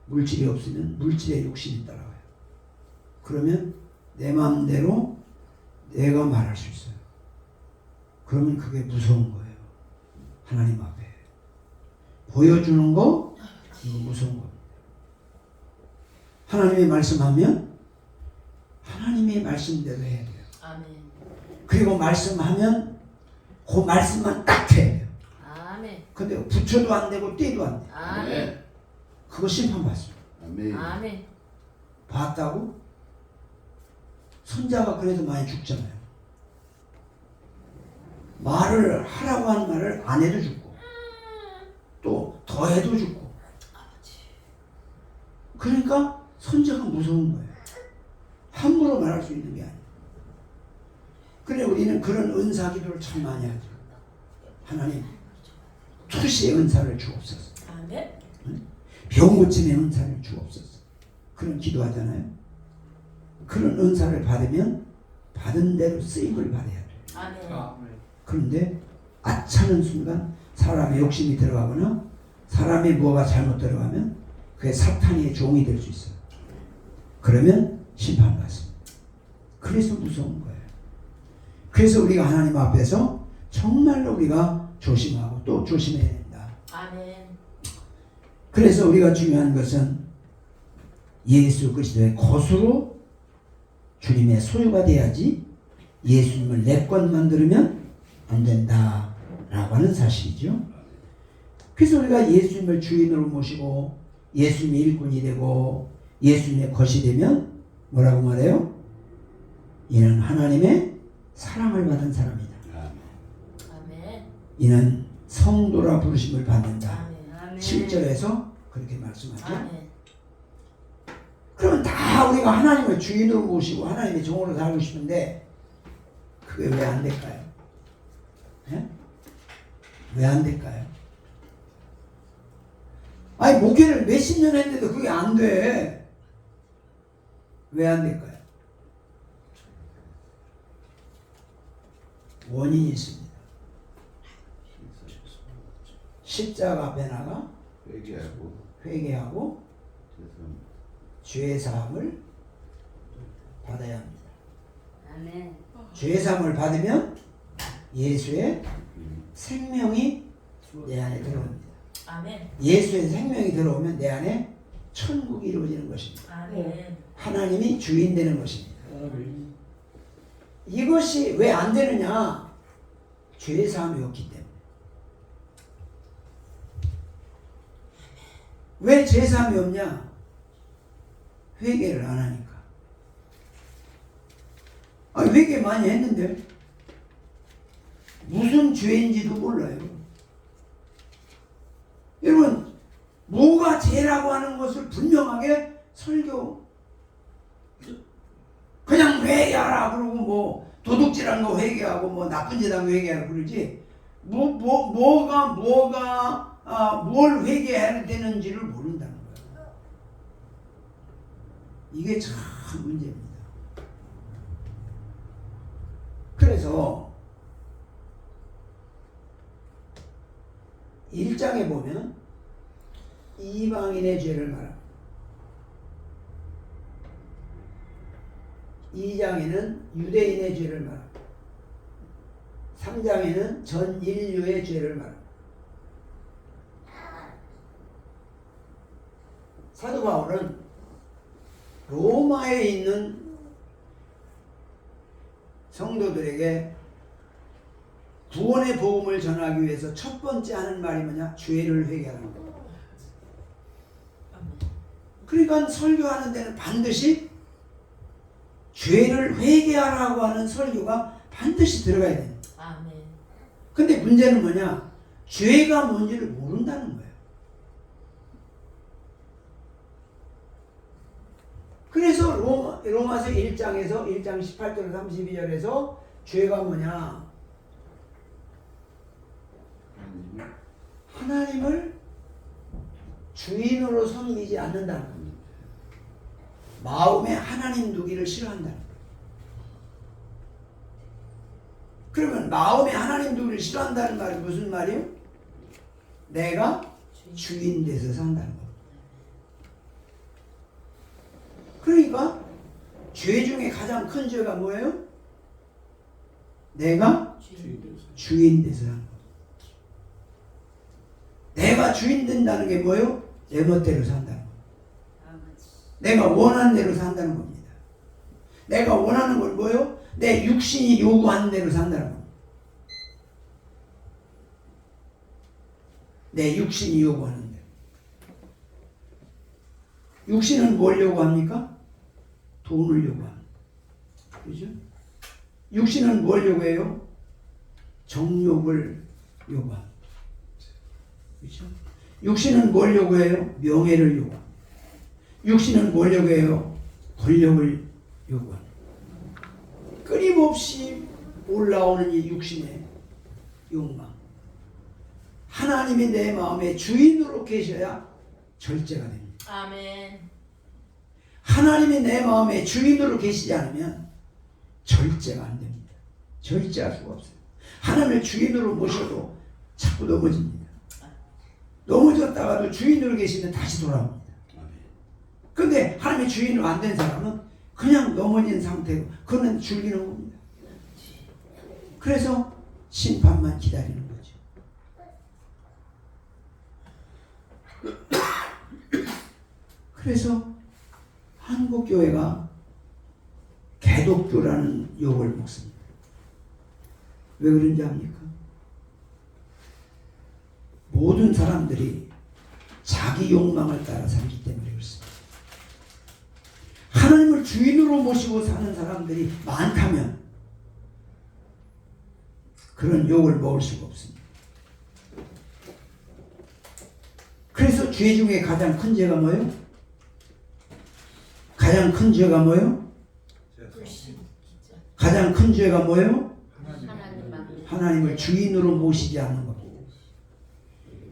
물질이 없으면 물질의 욕심이 따라와요. 그러면 내 마음대로 내가 말할 수 있어요. 그러면 그게 무서운 거예요. 하나님 앞에 보여주는 거 이거 무서운 겁니다. 하나님이 말씀하면 하나님의 말씀대로 해야 돼요. 아멘. 그리고 말씀하면 그 말씀만 딱 해야 돼요. 아멘. 근데 붙여도 안 되고 떼도 안 돼. 아멘. 그거 심판받습니다. 아멘. 아멘. 봤다고? 손자가 그래도 많이 죽잖아요. 말을 하라고 하는 말을 안 해도 죽고 또 더 해도 죽고. 그러니까 손자가 무서운 거예요. 함부로 말할 수 있는 게 아니에요. 그래 우리는 그런 은사 기도를 참 많이 하죠. 하나님 투시의 은사를 주옵소서. 아멘. 병 고침의 은사를 주옵소서. 그런 기도하잖아요. 그런 은사를 받으면 받은 대로 쓰임을 받아야 돼요. 아멘. 그런데 아차는 순간 사람의 욕심이 들어가거나 사람의 뭐가 잘못 들어가면 그게 사탄의 종이 될 수 있어요. 그러면 심판받습니다. 그래서 무서운 거예요. 그래서 우리가 하나님 앞에서 정말로 우리가 조심하고 또 조심해야 된다. 아멘. 그래서 우리가 중요한 것은 예수 그리스도의 것으로 주님의 소유가 돼야지 예수님을 내 것 만들면 안 된다라고 하는 사실이죠. 그래서 우리가 예수님을 주인으로 모시고 예수님의 일꾼이 되고 예수님의 것이 되면 뭐라고 말해요? 이는 하나님의 사랑을 받은 사람이다. 아멘. 이는 성도라 부르심을 받는다. 아멘. 7절에서 그렇게 말씀하죠. 아멘. 그러면 다 우리가 하나님을 주인으로 모시고 하나님의 종으로 살고 싶은데 그게 왜 안 될까요? 왜 안 될까요? 아니 목회를 몇십 년 했는데도 그게 안 돼. 왜 안 될까요? 원인이 있습니다. 십자가 앞에 나가 회개하고 죄사함을 받아야 합니다. 아멘. 죄사함을 받으면 예수의 생명이 내 안에 들어옵니다. 아멘. 예수의 생명이 들어오면 내 안에 천국이 이루어지는 것입니다. 아멘. 하나님이 주인 되는 것입니다. 이것이 왜 안 되느냐? 죄사함이 없기 때문에. 왜 죄사함이 없냐? 회개를 안 하니까. 회개 많이 했는데 무슨 죄인지도 몰라요. 여러분 뭐가 죄라고 하는 것을 분명하게 설교 그냥 회개하라 그러고 뭐 도둑질한 거 회개하고 뭐 나쁜 짓 한 거 회개하라 그러지 뭐가 뭘 회개해야 되는지를 모른다는 거예요. 이게 참 문제입니다. 그래서 1장에 보면 이방인의 죄를 말합니다. 2장에는 유대인의 죄를 말합니다. 3장에는 전 인류의 죄를 말합니다. 사도 바울은 로마에 있는 성도들에게 구원의 복음을 전하기 위해서 첫 번째 하는 말이 뭐냐? 죄를 회개하는 거. 그러니까 설교하는 데는 반드시 죄를 회개하라고 하는 설교가 반드시 들어가야 돼요. 아멘. 근데 문제는 뭐냐? 죄가 뭔지를 모른다는 거예요. 그래서 로마서 1장에서 1장 18절 32절에서 죄가 뭐냐? 하나님을 주인으로 섬기지 않는다는 겁니다. 마음에 하나님 두기를 싫어한다는 거예요. 그러면 마음에 하나님 두기를 싫어한다는 말이 무슨 말이에요? 내가 주인 돼서 산다는 겁니다. 그러니까 죄 중에 가장 큰 죄가 뭐예요? 내가 주인 되시. 주인 돼서 하는 거. 내가 주인 된다는 게 뭐예요? 내 멋대로 산다는 거. 아버지. 내가 원하는 대로 산다는 겁니다. 내가 원하는 건 뭐예요? 내 육신이 요구하는 대로 산다는 겁니다. 내 육신이 요구하는 대로. 육신은 뭘 요구합니까? 돈을 요구합니다. 그죠? 육신은 뭘 요구해요? 정욕을 요구합니다. 그죠? 육신은 뭘 요구해요? 명예를 요구합니다. 육신은 뭘 요구해요? 권력을 요구합니다. 끊임없이 올라오는 이 육신의 욕망. 하나님이 내 마음의 주인으로 계셔야 절제가 됩니다. 아멘. 하나님이 내 마음의 주인으로 계시지 않으면 절제가 안 됩니다. 절제할 수가 없어요. 하나님을 주인으로 모셔도 자꾸 넘어집니다. 넘어졌다가도 주인으로 계시면 다시 돌아옵니다. 그런데 하나님의 주인으로 안 된 사람은 그냥 넘어진 상태고 그는 즐기는 겁니다. 그래서 심판만 기다리는 거죠. 그래서 한국교회가 개독교라는 욕을 먹습니다. 왜 그런지 압니까? 모든 사람들이 자기 욕망을 따라 살기 때문에 그렇습니다. 하나님을 주인으로 모시고 사는 사람들이 많다면 그런 욕을 먹을 수가 없습니다. 그래서 죄 중에 가장 큰 죄가 뭐예요? 가장 큰 죄가 뭐예요? 불신. 기자. 가장 큰 죄가 뭐예요? 하나님만. 하나님을 주인으로 모시지 않는 겁니다.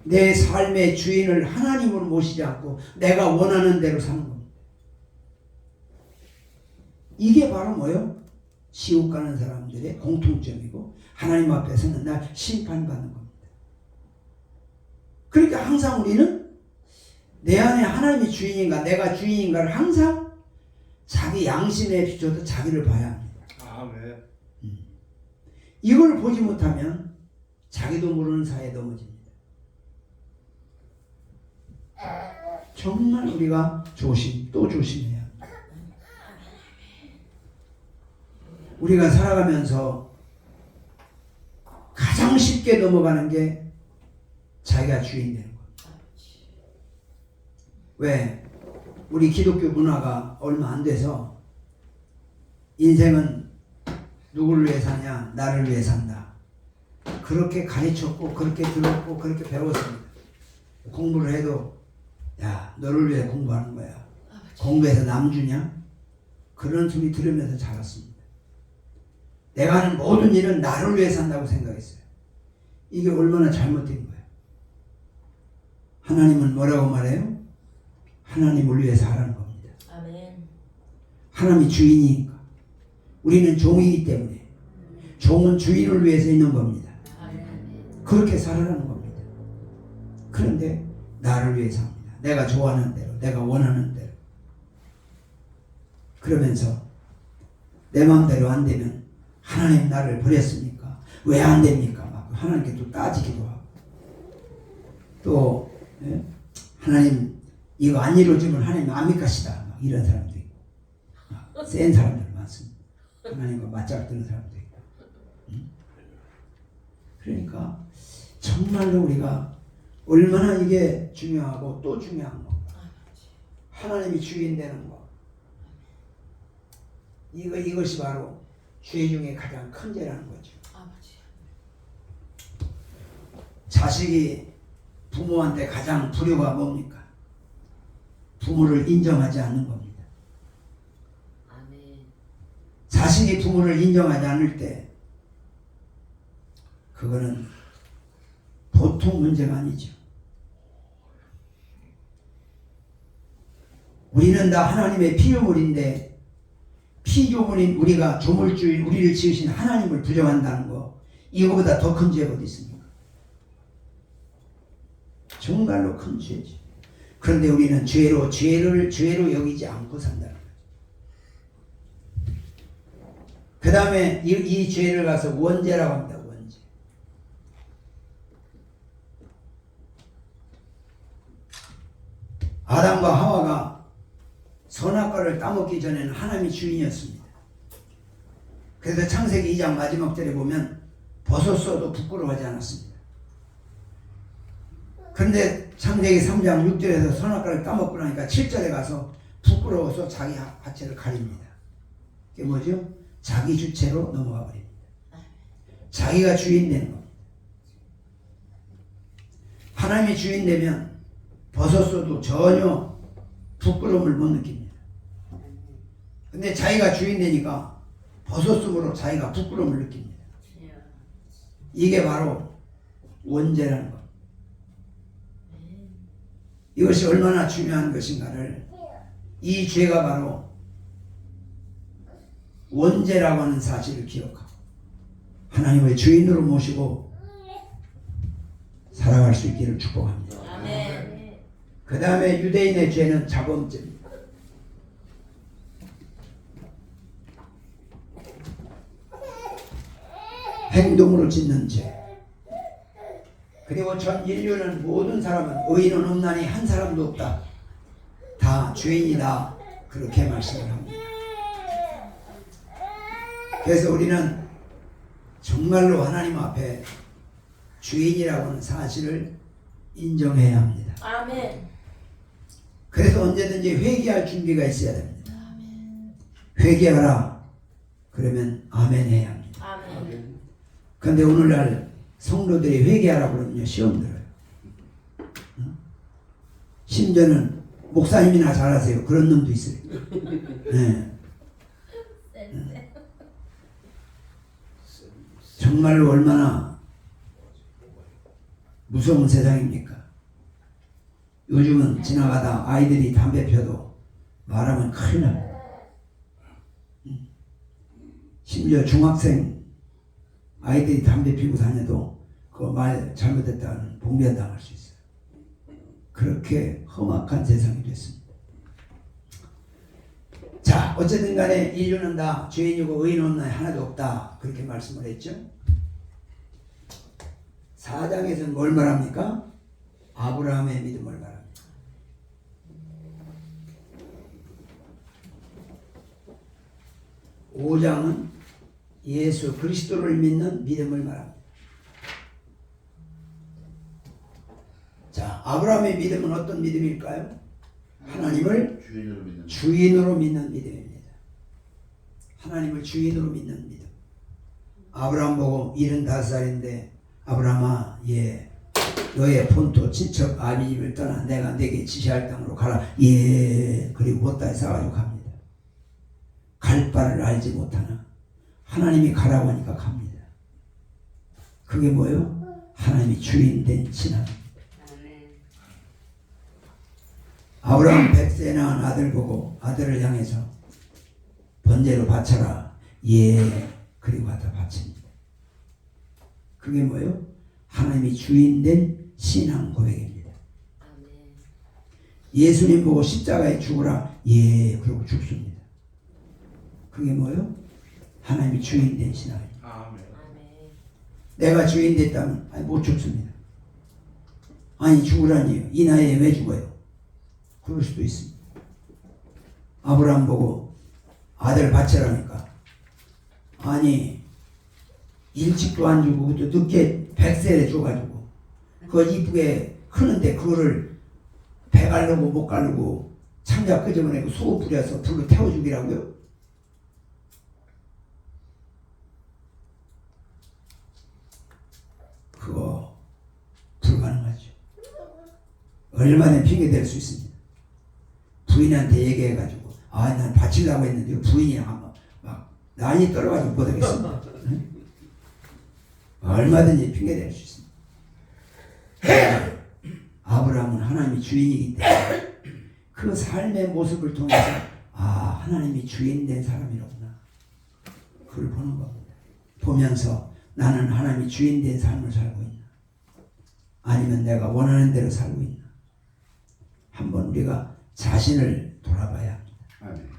내 삶의 주인을 하나님으로 모시지 않고 내가 원하는 대로 사는 겁니다. 이게 바로 뭐예요? 지옥 가는 사람들의 공통점이고 하나님 앞에서는 날 심판받는 겁니다. 그러니까 항상 우리는 내 안에 하나님이 주인인가 내가 주인인가를 항상 자기 양심에 비춰서 자기를 봐야 합니다. 아, 네. 이걸 보지 못하면 자기도 모르는 사이에 넘어집니다. 정말 우리가 또 조심해야 합니다. 우리가 살아가면서 가장 쉽게 넘어가는 게 자기가 주인 되는 거예요. 왜? 우리 기독교 문화가 얼마 안 돼서 인생은 누구를 위해 사냐? 나를 위해 산다. 그렇게 가르쳤고 그렇게 들었고 그렇게 배웠습니다. 공부를 해도 야 너를 위해 공부하는 거야. 공부해서 남 주냐? 그런 소리 들으면서 자랐습니다. 내가 하는 모든 일은 나를 위해 산다고 생각했어요. 이게 얼마나 잘못된 거예요. 하나님은 뭐라고 말해요? 하나님을 위해서 하라는 겁니다. 아멘. 하나님이 주인이니까. 우리는 종이기 때문에 종은 주인을 위해서 있는 겁니다. 아멘. 그렇게 살아라는 겁니다. 그런데 나를 위해서 합니다. 내가 좋아하는 대로, 내가 원하는 대로. 그러면서 내 마음대로 안 되면 하나님 나를 버렸습니까? 왜 안 됩니까? 막 하나님께 또 따지기도 하고 또 하나님 이거 안 이루어지면 하나님 안 믿겠시다. 막 이런 사람도 있고 막 센 사람들 많습니다. 하나님과 맞짱뜨는 사람도 있고 그러니까 정말로 우리가 얼마나 이게 중요하고 또 중요한 거 하나님이 주인 되는 거 이것이 바로 죄 중에 가장 큰 죄라는 거죠. 아버지. 자식이 부모한테 가장 불효가 뭡니까? 부모를 인정하지 않는 겁니다. 아멘. 자식이 부모를 인정하지 않을 때 그거는 보통 문제가 아니죠. 우리는 다 하나님의 피조물인데 피조물인 우리가 조물주인 우리를 지으신 하나님을 부정한다는 거 이거보다 더 큰 죄가 어디 있습니까? 정말로 큰 죄죠. 그런데 우리는 죄로 여기지 않고 산다는 거죠. 그 다음에 이 죄를 가서 원죄라고 합니다. 원죄. 아담과 하와가 선악과를 따먹기 전에는 하나님이 주인이었습니다. 그래서 창세기 2장 마지막 절에 보면 벗었어도 부끄러워하지 않았습니다. 그런데 창세기 3장 6절에서 선악과를 따먹고 나니까 7절에 가서 부끄러워서 자기 하체를 가립니다. 그게 뭐죠? 자기 주체로 넘어가 버립니다. 자기가 주인 되는 겁니다. 하나님이 주인 되면 벗었어도 전혀 부끄러움을 못 느낍니다. 근데 자기가 주인 되니까 벗었음으로 자기가 부끄러움을 느낍니다. 이게 바로 원죄라는 것. 이것이 얼마나 중요한 것인가를, 이 죄가 바로 원죄라고 하는 사실을 기억하고 하나님을 주인으로 모시고 살아갈 수 있기를 축복합니다. 아멘. 그 다음에 유대인의 죄는 자범죄입니다. 행동으로 짓는 죄. 그리고 전 인류는 모든 사람은 의인은 없나니 한 사람도 없다. 다 죄인이다. 그렇게 말씀을 합니다. 그래서 우리는 정말로 하나님 앞에 주인이라고 하는 사실을 인정해야 합니다. 아멘. 그래서 언제든지 회개할 준비가 있어야 됩니다. 회개하라. 그러면 아멘 해야 합니다. 아멘. 그런데 오늘날 성도들이 회개하라 그러면요, 시험 들어요. 심지어는 목사님이나 잘하세요. 그런 놈도 있어요. 네. 정말로 얼마나 무서운 세상입니까? 요즘은 지나가다 아이들이 담배 펴도 말하면 큰일 납니다. 심지어 중학생 아이들이 담배 피우고 다녀도 그 말 잘못했다는 봉변당할 수 있어요. 그렇게 험악한 세상이 됐습니다. 자, 어쨌든 간에 인류는 다 죄인이고 의인 없나 하나도 없다. 그렇게 말씀을 했죠. 4장에서는 뭘 말합니까? 아브라함의 믿음을 말합니다. 오 5장은 예수 그리스도를 믿는 믿음을 말합니다. 자, 아브라함의 믿음은 어떤 믿음일까요? 하나님을 주인으로 믿는 믿음입니다. 하나님을 주인으로 믿는 믿음. 아브라함 보고 75살인데 아브라함아, 예, 너의 본토 친척 아비 집을 떠나 내가 네게 지시할 땅으로 가라. 예, 그리고 보따리 싸가지고 갑니다. 갈 바를 알지 못하나 하나님이 가라고 하니까 갑니다. 그게 뭐예요? 하나님이 주인 된 신앙입니다. 아브라함 100세 낳은 아들 보고 아들을 향해서 번제로 바쳐라. 예, 그리고 갖다 바칩니다. 그게 뭐예요? 하나님이 주인 된 신앙 고백입니다. 예수님 보고 십자가에 죽으라. 예, 그리고 죽습니다. 그게 뭐예요? 하나님이 주인 된 신앙입니다. 내가 주인 됐다면 아니, 못 죽습니다. 아니, 죽으라니요. 이 나이에 왜 죽어요? 그럴 수도 있습니다. 아브라함 보고 아들 바치라니까 아니, 일찍도 안 주고 그것도 늦게 100세에 줘가지고 그거 이쁘게 크는데 그거를 배 가르고 못 가르고 창자 끄집어내고 소금 뿌려서 불로 태워 죽이라고요? 그거 불가능하죠. 얼마나 핑계 댈 수 있습니다. 부인한테 얘기해가지고 아, 난 바치려고 했는데 부인이 막 난이 떨어가지고 못하겠습니다. 얼마든지 핑계 댈 수 있습니다. 아브라함은 하나님이 주인이기 때문에 그 삶의 모습을 통해서 아, 하나님이 주인 된 사람이로구나. 그걸 보는 겁니다. 보면서 나는 하나님이 주인 된 삶을 살고 있나? 아니면 내가 원하는 대로 살고 있나? 한번 우리가 자신을 돌아봐야 합니다.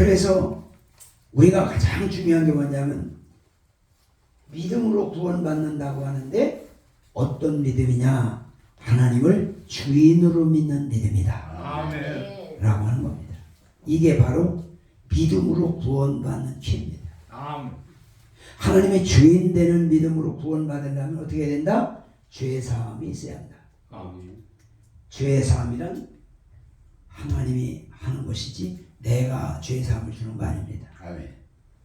그래서 우리가 가장 중요한 게 뭐냐면 믿음으로 구원받는다고 하는데 어떤 믿음이냐? 하나님을 주인으로 믿는 믿음이다 아멘. 라고 하는 겁니다. 이게 바로 믿음으로 구원받는 길입니다. 아멘. 하나님의 주인 되는 믿음으로 구원받으려면 어떻게 해야 된다? 죄사함이 있어야 한다. 아멘. 죄사함이란 하나님이 하는 것이지 내가 죄사함을 주는 거 아닙니다. 아멘.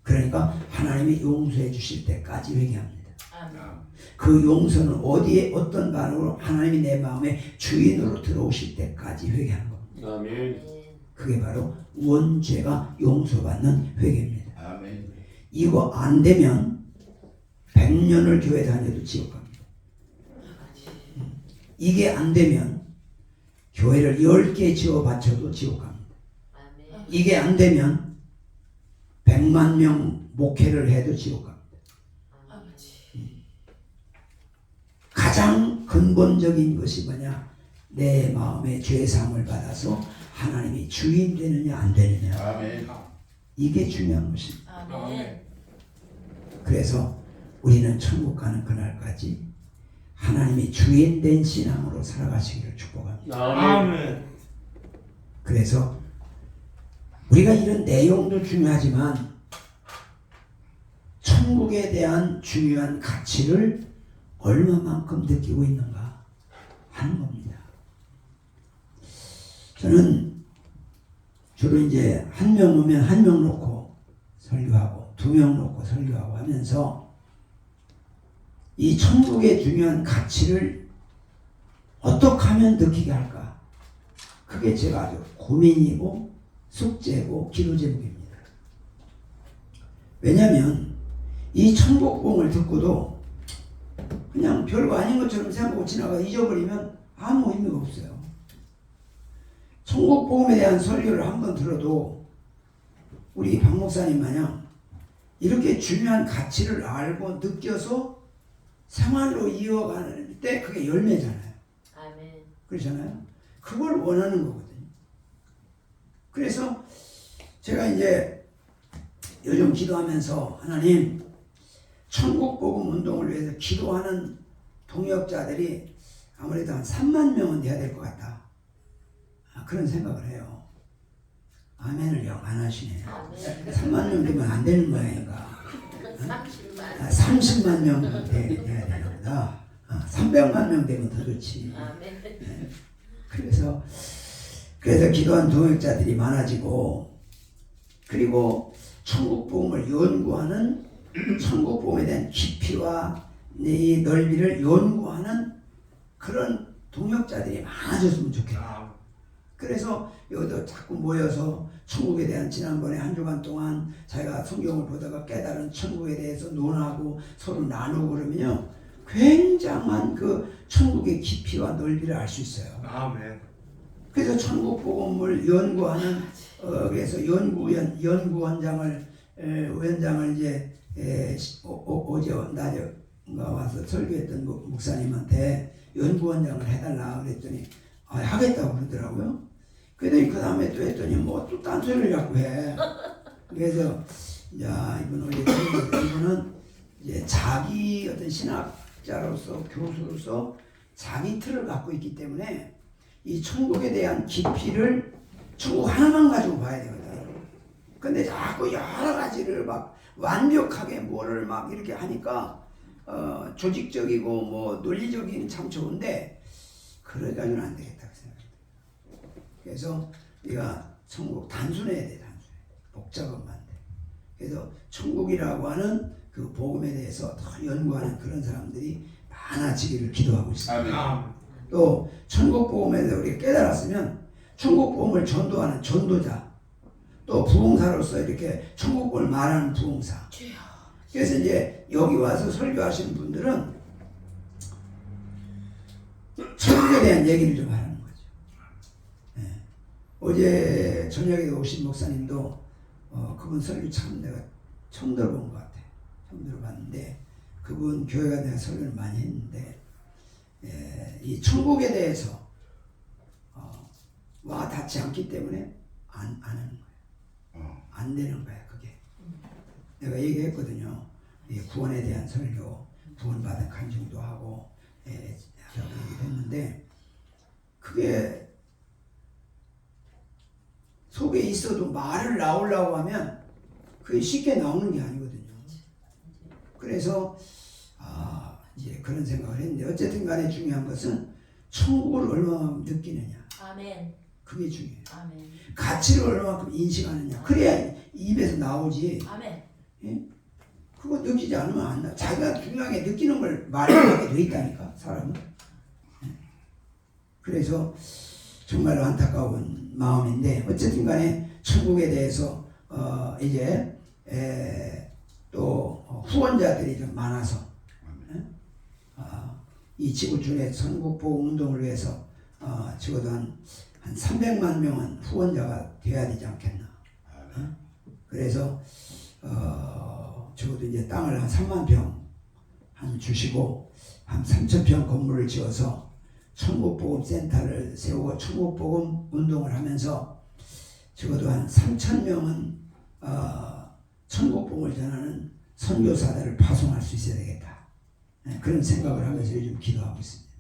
그러니까 하나님이 용서해 주실 때까지 회개합니다. 아멘. 그 용서는 어디에 어떤 반응으로 하나님이 내 마음에 주인으로 들어오실 때까지 회개하는 겁니다. 아멘. 아멘. 그게 바로 원죄가 용서받는 회개입니다. 아멘. 이거 안 되면 100년을 교회 다녀도 지옥 갑니다. 이게 안 되면 교회를 10개 지어 바쳐도 지옥 갑니다. 아멘. 이게 안 되면 100만 명 목회를 해도 지옥 갑니다. 가장 근본적인 것이 뭐냐? 내 마음에 죄사함을 받아서 하나님이 주인 되느냐 안 되느냐, 아멘. 이게 중요한 것입니다. 아멘. 그래서 우리는 천국 가는 그날까지 하나님이 주인 된 신앙으로 살아가시기를 축복합니다. 아멘. 그래서 우리가 이런 내용도 중요하지만 천국에 대한 중요한 가치를 얼마만큼 느끼고 있는가 하는 겁니다. 저는 주로 이제 한 명 오면 한 명 놓고 설교하고 2명 놓고 설교하고 하면서 이 천국의 중요한 가치를 어떻게 하면 느끼게 할까? 그게 제가 아주 고민이고 숙제고 기도 제목입니다. 왜냐하면 이 천국봉을 듣고도 그냥 별거 아닌 것처럼 생각하고 지나가 잊어버리면 아무 의미가 없어요. 천국복음에 대한 설교를 한번 들어도 우리 박 목사님 마냥 이렇게 중요한 가치를 알고 느껴서 생활로 이어갈 때 그게 열매잖아요. 아멘. 그렇잖아요. 그걸 원하는 거거든요. 그래서 제가 이제 요즘 기도하면서 하나님 천국복음 운동을 위해서 기도하는 동역자들이 아무래도 한 3만 명은 돼야 될 것 같다. 그런 생각을 해요. 아멘을 영 안 하시네. 아멘. 3만 명 되면 안 되는 모양인가. 30만. 30만 명 돼야 되나 보다. 300만 명 되면 더 좋지. 아멘. 그래서 기도한 동역자들이 많아지고, 그리고 천국복음을 연구하는 천국복음에 대한 깊이와 이 넓이를 연구하는 그런 동역자들이 많아졌으면 좋겠다. 그래서 여기도 자꾸 모여서 천국에 대한 지난번에 한 주간 동안 자기가 성경을 보다가 깨달은 천국에 대해서 논하고 서로 나누고 그러면요, 굉장한 그 천국의 깊이와 넓이를 알 수 있어요. 아멘. 그래서 천국 복음을 연구하는 그래서 연구원장을 이제 어제 낮에 와서 설교했던 목사님한테 연구원장을 해달라 그랬더니 하겠다고 그러더라고요. 그랬더니 그 다음에 또 했더니 뭐 또 딴소리를 자꾸 해. 그래서 야, 이분은 이제 자기 어떤 신학자로서 교수로서 자기 틀을 갖고 있기 때문에 이 천국에 대한 깊이를 천국 하나만 가지고 봐야 되거든. 근데 자꾸 여러 가지를 막 완벽하게 뭐를 막 이렇게 하니까 조직적이고 뭐 논리적인 참 좋은데 그래가지고는 안 되겠다고 생각해요. 그래서 우리가 천국 단순해야 돼. 복잡하면 안 돼. 그래서 천국이라고 하는 그 복음에 대해서 더 연구하는 그런 사람들이 많아지기를 기도하고 있습니다. 아멘. 또 천국 복음에 대해서 우리가 깨달았으면 천국 복음을 전도하는 전도자, 또 부흥사로서 이렇게 천국 복음을 말하는 부흥사. 그래서 이제 여기 와서 설교하시는 분들은 천국에 대한 얘기를 좀 하는 거죠. 네. 어제 저녁에 오신 목사님도 그분 설교 참 내가 처음 들어본 것 같아. 처음 들어봤는데 그분 교회가 내가 설교를 많이 했는데 이 천국에 대해서 와 닿지 않기 때문에 안 하는 거예요. 안 되는 거야 그게. 내가 얘기했거든요. 이 구원에 대한 설교, 구원받은 간증도 하고 저기 했는데 그게 속에 있어도 말을 나오려고 하면 그게 쉽게 나오는 게 아니거든요. 그래서 이제 그런 생각을 했는데 어쨌든 간에 중요한 것은 천국을 얼마만큼 느끼느냐. 아멘. 그게 중요해요. 아멘. 가치를 얼마만큼 인식하느냐. 그래야 입에서 나오지. 아멘. 예? 그거 느끼지 않으면 안 나. 자기가 중요하게 느끼는 걸 말하게 돼 있다니까 사람은. 예? 그래서 정말 안타까운 마음인데 어쨌든 간에 천국에 대해서 이제 또 후원자들이 좀 많아서 이 지구촌의 선국보험 운동을 위해서 적어도 한 300만 명은 후원자가 돼야 되지 않겠나. 그래서 적어도 이제 땅을 한 3만 평 한 주시고 한 3,000평 건물을 지어서 천국복음 센터를 세우고 천국복음 운동을 하면서 적어도 한 3,000명은 천국복음을 전하는 선교사들을 파송할 수 있어야 되겠다. 그런 생각을 하면서 요즘 기도하고 있습니다.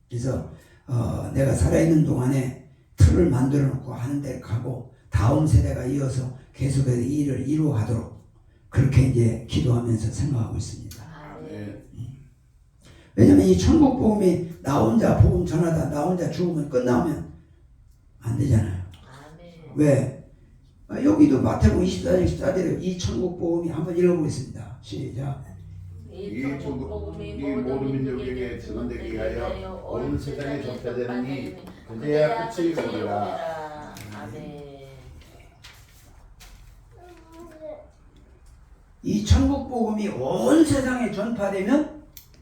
그래서 내가 살아있는 동안에 틀을 만들어 놓고 하는 데를 가고 다음 세대가 이어서 계속해서 이 일을 이루어가도록 그렇게 이제 기도하면서 생각하고 있습니다. 왜냐면 이 천국 복음이 나 혼자 복음 전하다 나 혼자 죽으면 끝나면 안 되잖아요. 아멘. 왜? 여기도 마태복음 24장 14절에 이 천국 복음이 한번 읽어보겠습니다. 시작. 이 천국복음이 모든 민족에게 증언되게 하여 온 세상에 전파되느니 그제야 끝이 오리라. 아멘. 이 천국 복음이 온 세상에 전파되면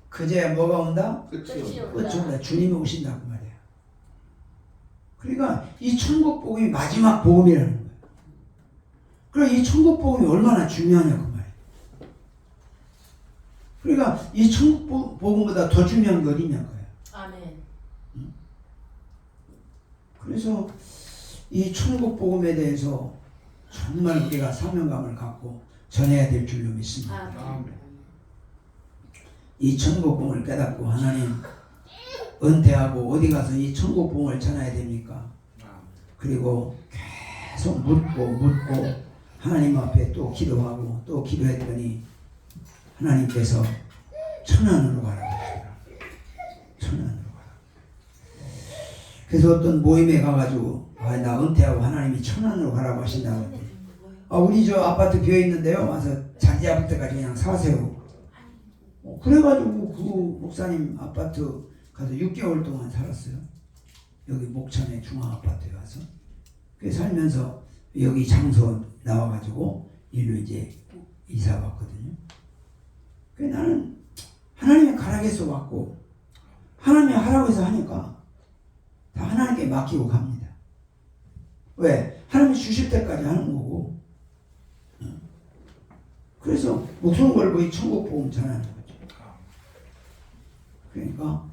그제야 뭐가 온다? 끝이 온다. 끝이 온다. 주님이 오신다고 말이야. 그러니까 이 천국 복음이 마지막 복음이라는 거야. 그럼 이 천국 복음이 얼마나 중요하냐고 말이야. 그러니까 이 천국 복음보다 더 중요한 게 어디냐고요. 아멘. 그래서 이 천국 복음에 대해서 정말 우리가 사명감을 갖고 전해야 될 줄로 믿습니다. 아멘. 이 천국 복음을 깨닫고 하나님 은퇴하고 어디 가서 이 천국 복음을 전해야 됩니까? 그리고 계속 묻고 하나님 앞에 또 기도하고 또 기도했더니 하나님께서 천안으로 가라고 하시더라. 천안으로 가라. 그래서 어떤 모임에 가가지고 나 은퇴하고 하나님이 천안으로 가라고 하신다고 했더니 우리 저 아파트 비어 있는데요. 와서 자기 아파트까지 그냥 사세요. 그래가지고 그 목사님 아파트 가서 6개월 동안 살았어요. 여기 목천의 중앙아파트에 가서. 그 살면서 여기 장소 나와가지고 일로 이제 이사 갔거든요. 그 나는 하나님의 가락에서 왔고 하나님이 하라고 해서 하니까 다 하나님께 맡기고 갑니다. 왜? 하나님이 주실 때까지 하는 거고. 그래서 목숨 걸고 이 천국 복음 전하는 거죠. 그러니까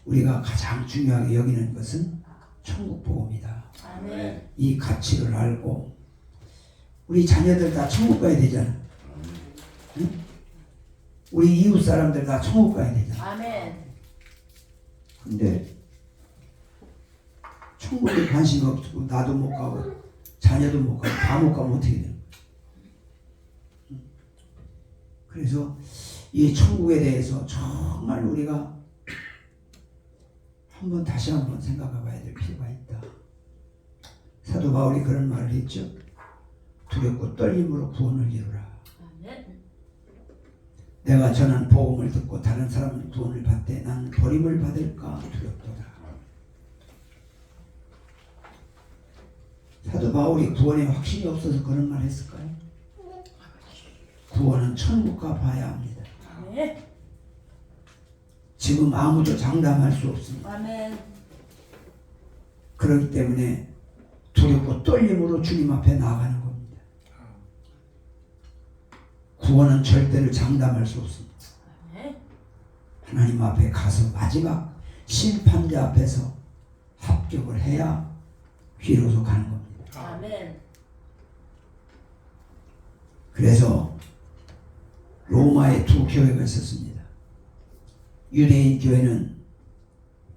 우리가 가장 중요하게 여기는 것은 천국 복음이다. 아멘. 이 가치를 알고 우리 자녀들 다 천국 가야 되잖아. 응? 우리 이웃 사람들 다 천국 가야 되잖아. 아멘. 근데 천국에 관심이 없고 나도 못 가고 자녀도 못 가고 다 못 가면 어떻게 되는 거야? 그래서 이 천국에 대해서 정말 우리가 다시 한번 생각해 봐야 될 필요가 있다. 사도 바울이 그런 말을 했죠. 두렵고 떨림으로 구원을 이루라. 아멘. 내가 전한 복음을 듣고 다른 사람은 구원을 받되 난 버림을 받을까 두렵도다. 사도 바울이 구원에 확신이 없어서 그런 말 했을까요? 구원은 천국가 봐야 합니다. 아멘. 지금 아무도 장담할 수 없습니다. 아멘. 그렇기 때문에 두렵고 떨림으로 주님 앞에 나아가는 겁니다. 구원은 절대로 장담할 수 없습니다. 아멘. 하나님 앞에 가서 마지막 심판자 앞에서 합격을 해야 비로소 가는 겁니다. 아멘. 그래서 로마에 두 교회가 있었습니다. 유대인 교회는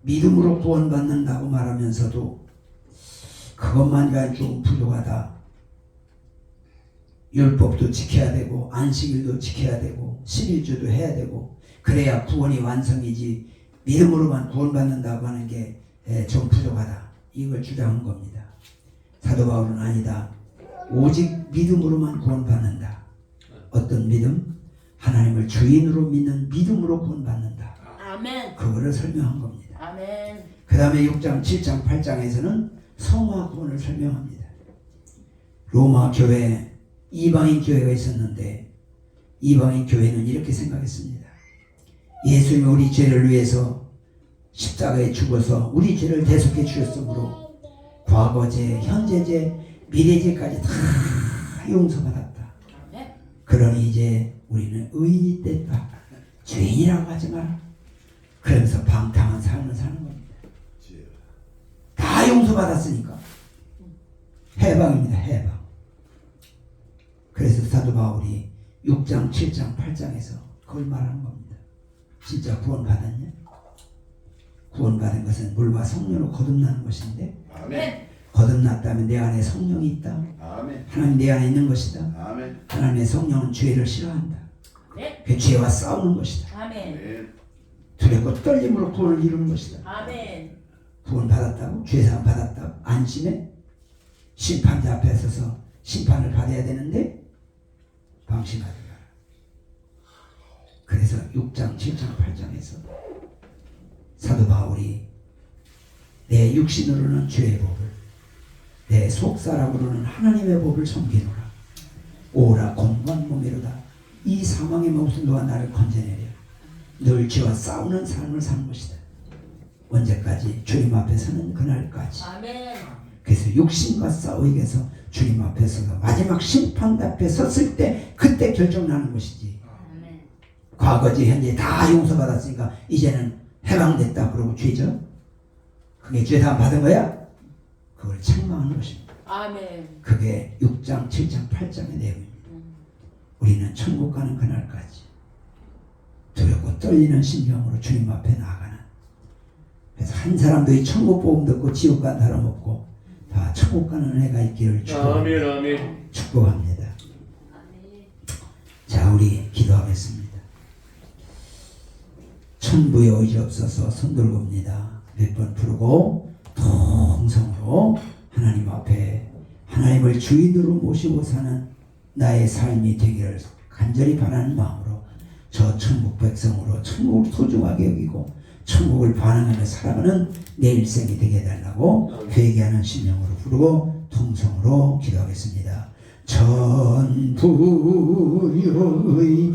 믿음으로 구원받는다고 말하면서도 그것만이 좀 부족하다. 율법도 지켜야 되고 안식일도 지켜야 되고 11주도 해야 되고 그래야 구원이 완성이지 믿음으로만 구원받는다고 하는 게 좀 부족하다. 이걸 주장한 겁니다. 사도 바울은 아니다. 오직 믿음으로만 구원받는다. 어떤 믿음? 하나님을 주인으로 믿는 믿음으로 구원받는다. 아멘. 그거를 설명한 겁니다. 아멘. 그 다음에 6장, 7장, 8장에서는 성화 구원을 설명합니다. 로마 교회 이방인 교회가 있었는데 이방인 교회는 이렇게 생각했습니다. 예수님이 우리 죄를 위해서 십자가에 죽어서 우리 죄를 대속해 주셨으므로 과거죄, 현재죄, 미래죄까지 다 용서받았다. 아멘. 그러니 이제 우리는 의인이 됐다. 죄인이라고 하지 마라. 그러면서 방탕한 삶을 사는 겁니다. 다 용서받았으니까 해방입니다. 해방. 그래서 사도 바울이 6장, 7장, 8장에서 그걸 말하는 겁니다. 진짜 구원받았냐? 구원받은 것은 물과 성령으로 거듭나는 것인데 아멘. 거듭났다면 내 안에 성령이 있다. 아멘. 하나님 내 안에 있는 것이다. 아멘. 하나님의 성령은 죄를 싫어한다. 네. 그 죄와 싸우는 것이다. 아멘. 아멘. 두렵고 떨림으로 구원을 이루는 것이다. 아멘. 구원 받았다고? 죄사함 받았다고? 안심해? 심판자 앞에 서서 심판을 받아야 되는데 방심하지 마라. 그래서 6장, 7장, 8장에서 사도 바울이 내 육신으로는 죄의 법을, 내 속사람으로는 하나님의 법을 섬기노라. 오라 공고한 몸이로다. 이 사망의 몹쓸 너와 나를 건져내려. 늘 죄와 싸우는 삶을 사는 것이다. 언제까지? 주님 앞에 서는 그날까지. 아멘. 그래서 육신과 싸우기 위해서 주님 앞에 서서 마지막 심판 앞에 섰을 때 그때 결정나는 것이지. 아멘. 과거지 현재 다 용서받았으니까 이제는 해방됐다 그러고 죄죠? 그게 죄사함 받은 거야? 그걸 책망하는 것입니다. 아멘. 그게 6장, 7장, 8장의 내용입니다. 우리는 천국 가는 그날까지 두렵고 떨리는 심령으로 주님 앞에 나아가는, 그래서 한 사람도 이 천국 복음 듣고 지옥 간 사람 없고 다 천국 가는 은혜가 있기를 축복합니다. 아멘. 축복합니다. 아멘. 자, 우리 기도하겠습니다. 천부에 의지없어서 손들고입니다. 몇 번 부르고 통성으로 하나님 앞에 하나님을 주인으로 모시고 사는 나의 삶이 되기를 간절히 바라는 마음으로 저 천국 백성으로 천국을 소중하게 여기고 천국을 반응하며 살아가는 내 일생이 되게 해달라고 회개하는 심령으로 부르고 통성으로 기도하겠습니다. 천부의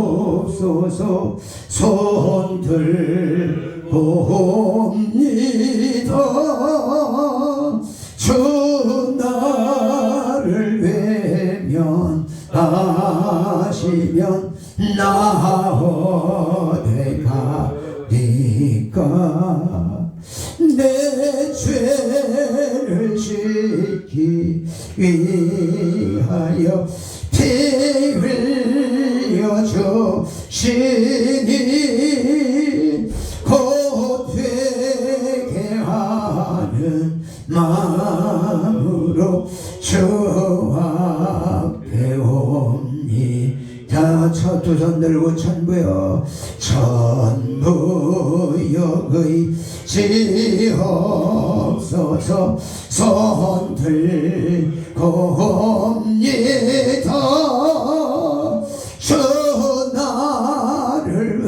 지옵소서 손들봅니다. 주 나를 외면하시면 나 어디 가리까. 내 죄를 씻기 위하여 피 흘려 주시니 곧 회개하는 마음으로 주 앞에 옵니다. 두 손 들고 천부여 천부여 의지옵소서 손 들고 옵니다. 주 나를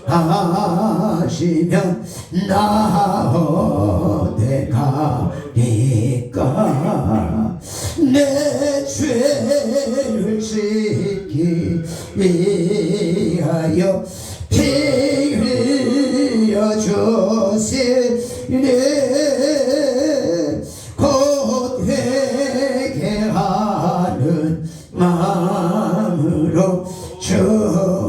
외면하시면 나 어디 가리까. 내 죄를 씻기 위하여 피 흘려 주시니 곧 회개하는 마음으로 주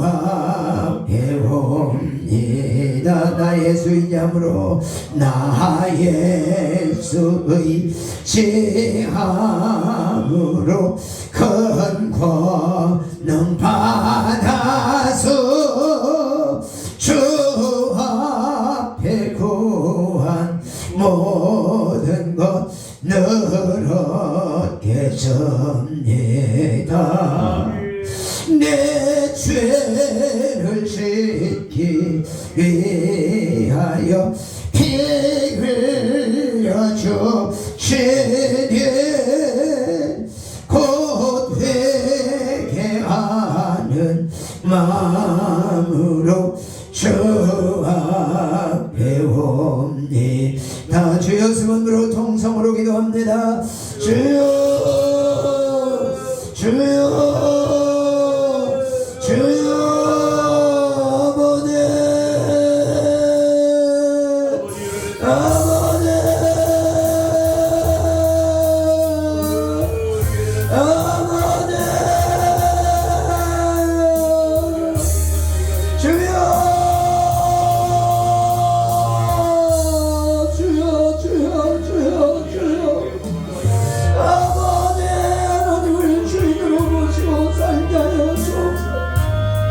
앞에 옵니다. 나의 예수이냐므로 나 예수 의지함으로 큰 권능 받아서 주 앞에 구한 모든 것 늘 얻게 접니다. 내 죄를 씻기 위하여 피 흘려 주시니 곧 회개하는 마음으로 주 앞에 옵니다. 주여 수건으로 통성으로 기도합니다. 주여 주여 주여 아버지 아버지 아버지 주여 주여 주여 주여 주여 아버지 하나님을 주인으로 모시고 살게 하여 주옵소서.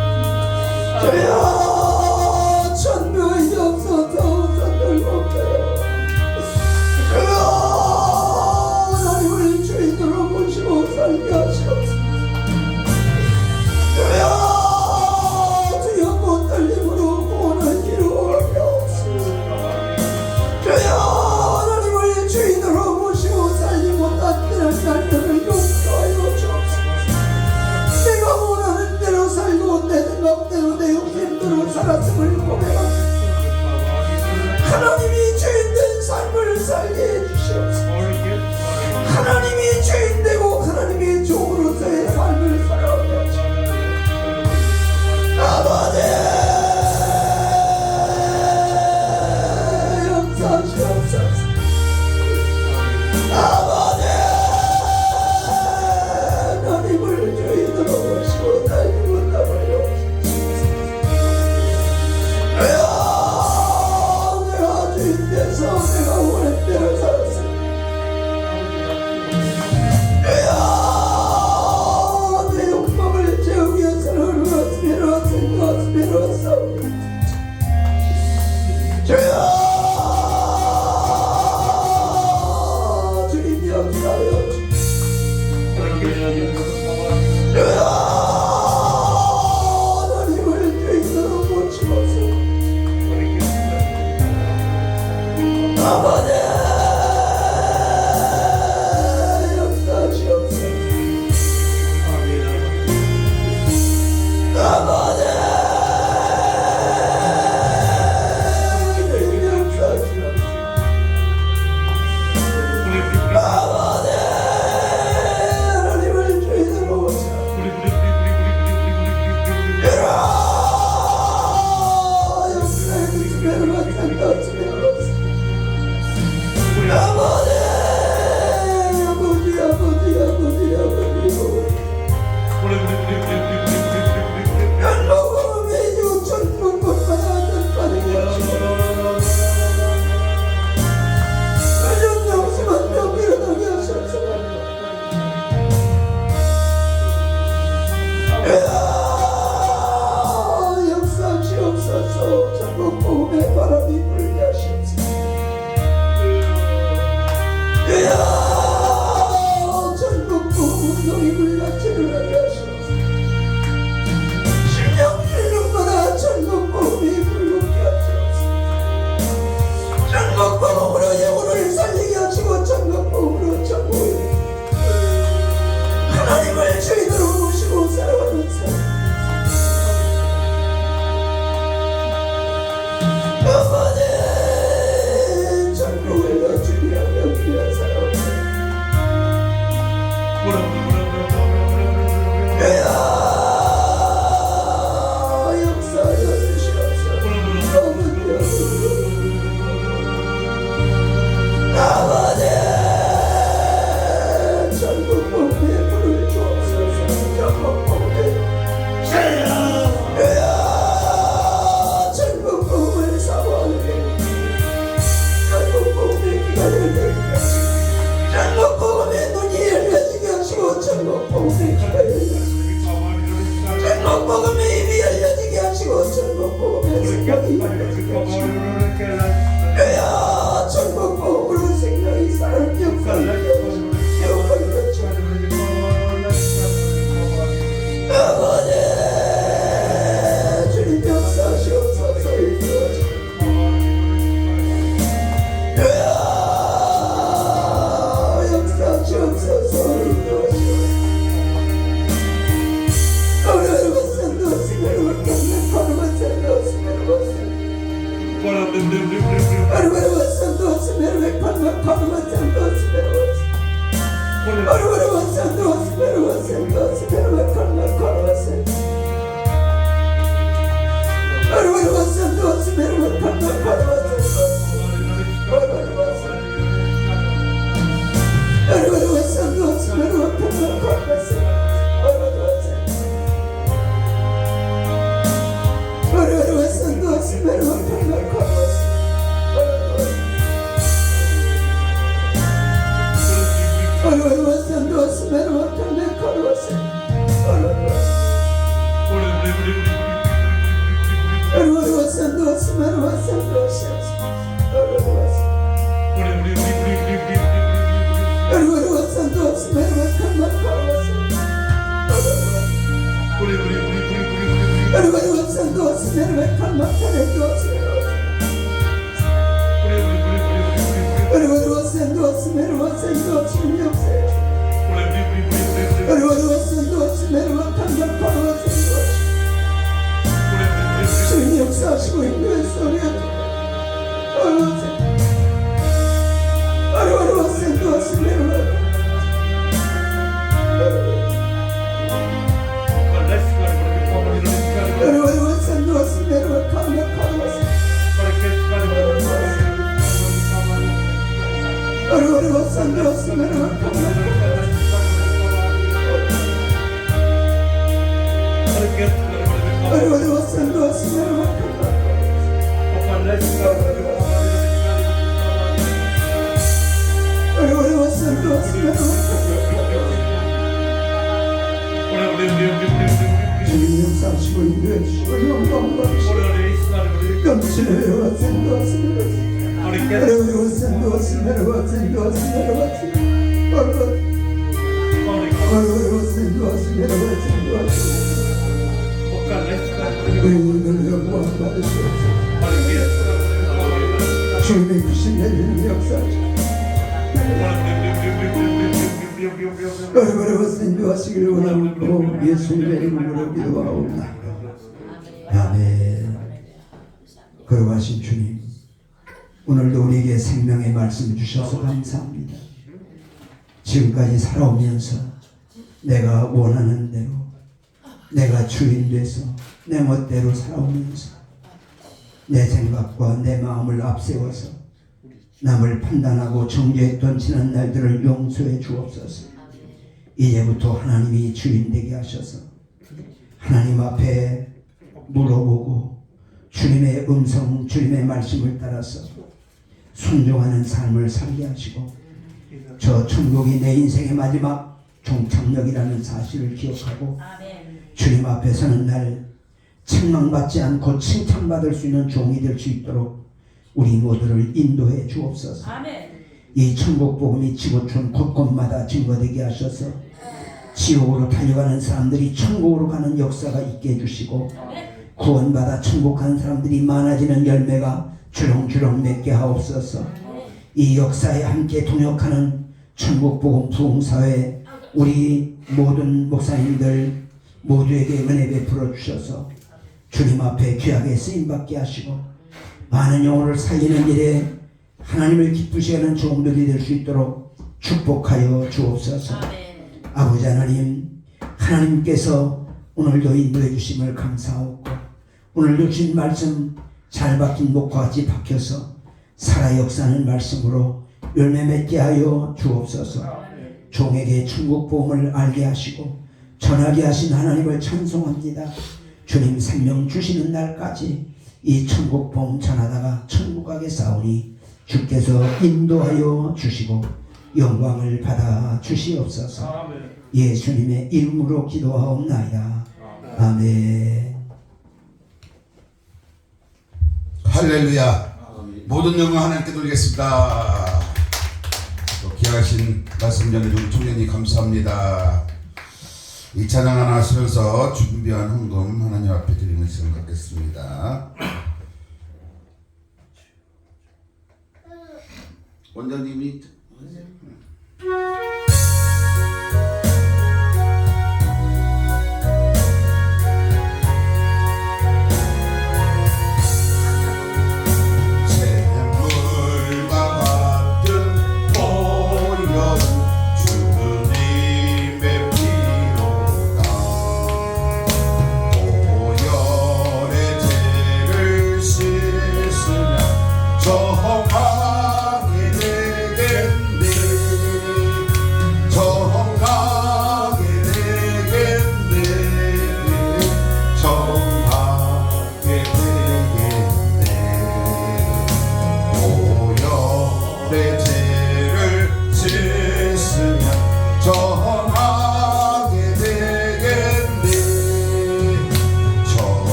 천국복음의 입이 열려지게 하시고 천국복음의 생명이 열려지게 하시고 야 천국복음으로 생명이 살아는 역사를 아버지 주님 역사하시옵소서 역사하시옵소서 역사하시고 인도의 소리가 주님의 구신 내리는 역사죠. 어려워서 인도하시기를 원하고 예수님의 이름으로 기도하옵나이다. 아멘. 거룩하신 주님, 오늘도 우리에게 생명의 말씀을 주셔서 감사합니다. 지금까지 살아오면서 내가 원하는 대로 내가 주인 돼서 내 멋대로 살아오면서 내 생각과 내 마음을 앞세워서 남을 판단하고 정죄했던 지난 날들을 용서해 주옵소서. 이제부터 하나님이 주인 되게 하셔서 하나님 앞에 물어보고 주님의 음성, 주님의 말씀을 따라서 순종하는 삶을 살게 하시고 저 천국이 내 인생의 마지막 종착역이라는 사실을 기억하고 주님 앞에 서는 날 책망받지 않고 칭찬받을 수 있는 종이 될 수 있도록 우리 모두를 인도해 주옵소서. 이 천국 복음이 지구촌 곳곳마다 증거되게 하셔서 지옥으로 달려가는 사람들이 천국으로 가는 역사가 있게 해주시고 구원받아 천국 가는 사람들이 많아지는 열매가 주렁주렁 맺게 하옵소서. 이 역사에 함께 동역하는 천국 복음 부흥사회 우리 모든 목사님들 모두에게 은혜 베풀어 주셔서 주님 앞에 귀하게 쓰임받게 하시고 많은 영혼을 살리는 일에 하나님을 기쁘시게 하는 종들이 될 수 있도록 축복하여 주옵소서. 아버지 하나님, 하나님께서 오늘도 인도해 주심을 감사하고 오늘도 주신 말씀 잘 박힌 목과 같이 박혀서 살아 역사하는 말씀으로 열매 맺게 하여 주옵소서. 종에게 천국 복음을 알게 하시고 전하게 하신 하나님을 찬송합니다. 주님 생명 주시는 날까지 이 천국 복음 전하다가 천국 가게 싸우니 주께서 인도하여 주시고 영광을 받아 주시옵소서. 예수님의 이름으로 기도하옵나이다. 아멘. 할렐루야. 모든 영광 하나님께 돌리겠습니다. 또 귀하신 말씀 전해준 총장님 감사합니다. 이 찬양 하나 하시면서 준비한 헌금 하나님 앞에 드리는 시간 갖겠습니다. 원장님이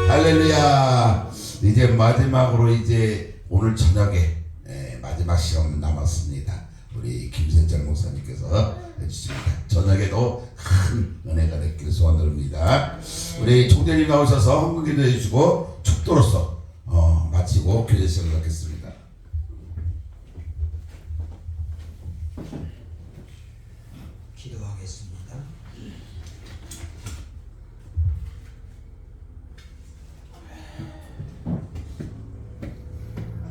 할렐루야. 이제 마지막으로 이제 오늘 저녁에 마지막 시간 남았습니다. 우리 김세철 목사님께서 해주십니다. 저녁에도 큰 은혜가 됐기를 소원드립니다. 우리 총재님 나오셔서 헌금 기도해 주시고 축도로서 마치고 교제 시간을 갖겠습니다. 기도하겠습니다.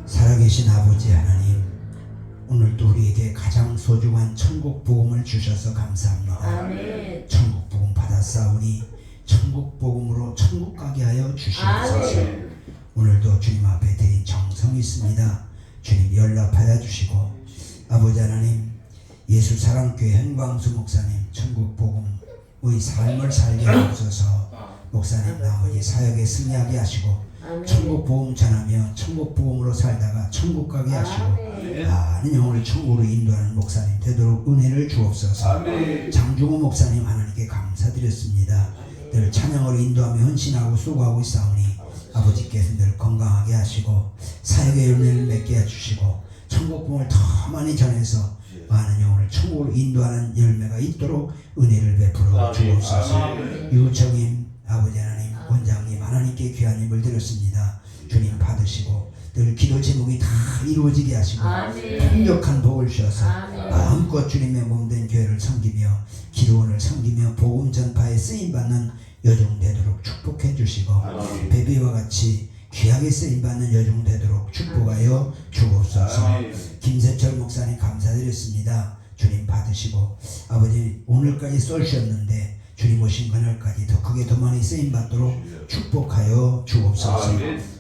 살아계신 아버지 하나님, 오늘도 우리에게 가장 소중한 천국 복음을 주셔서 감사합니다. 아멘. 천국 복음 받았사오니 천국 복음으로 천국 가게 하여 주시옵소서. 아멘. 오늘도 주님 앞에 드린 정성이 있습니다. 주님 연락하여 주시고, 아버지 하나님, 예수 사랑교회 현광수 목사님 천국 복음의 삶을 살게 하옵소서. 목사님 나머지 사역에 승리하게 하시고 천국 복음 전하며 천국 복음으로 살다가 천국 가게 하시고 많은 영혼을 천국으로 인도하는 목사님 되도록 은혜를 주옵소서. 장중호 목사님 하나님께 감사드렸습니다. 늘 찬양으로 인도하며 헌신하고 수고하고 있사오니 아버지께서 늘 건강하게 하시고 사역의 열매를 맺게 해주시고 천국 복음을 더 많이 전해서 많은 영혼을 천국으로 인도하는 열매가 있도록 은혜를 베풀어 주옵소서. 유정임 아버지 하나님 원장님 하나님께 귀한 힘을 드렸습니다. 주님 받으시고 늘 기도 제목이 다 이루어지게 하시고 풍족한 복을 주셔서 마음껏 주님의 몸된 교회를 섬기며 기도원을 섬기며 복음 전파에 쓰임받는 여종 되도록 축복해 주시고 베비와 같이 귀하게 쓰임받는 여종 되도록 축복하여 주옵소서. 김세철 목사님 감사드렸습니다. 주님 받으시고 아버지 오늘까지 쏘셨는데 주님 오신 그날까지 더 크게 더 많이 쓰임받도록 축복하여 주옵소서.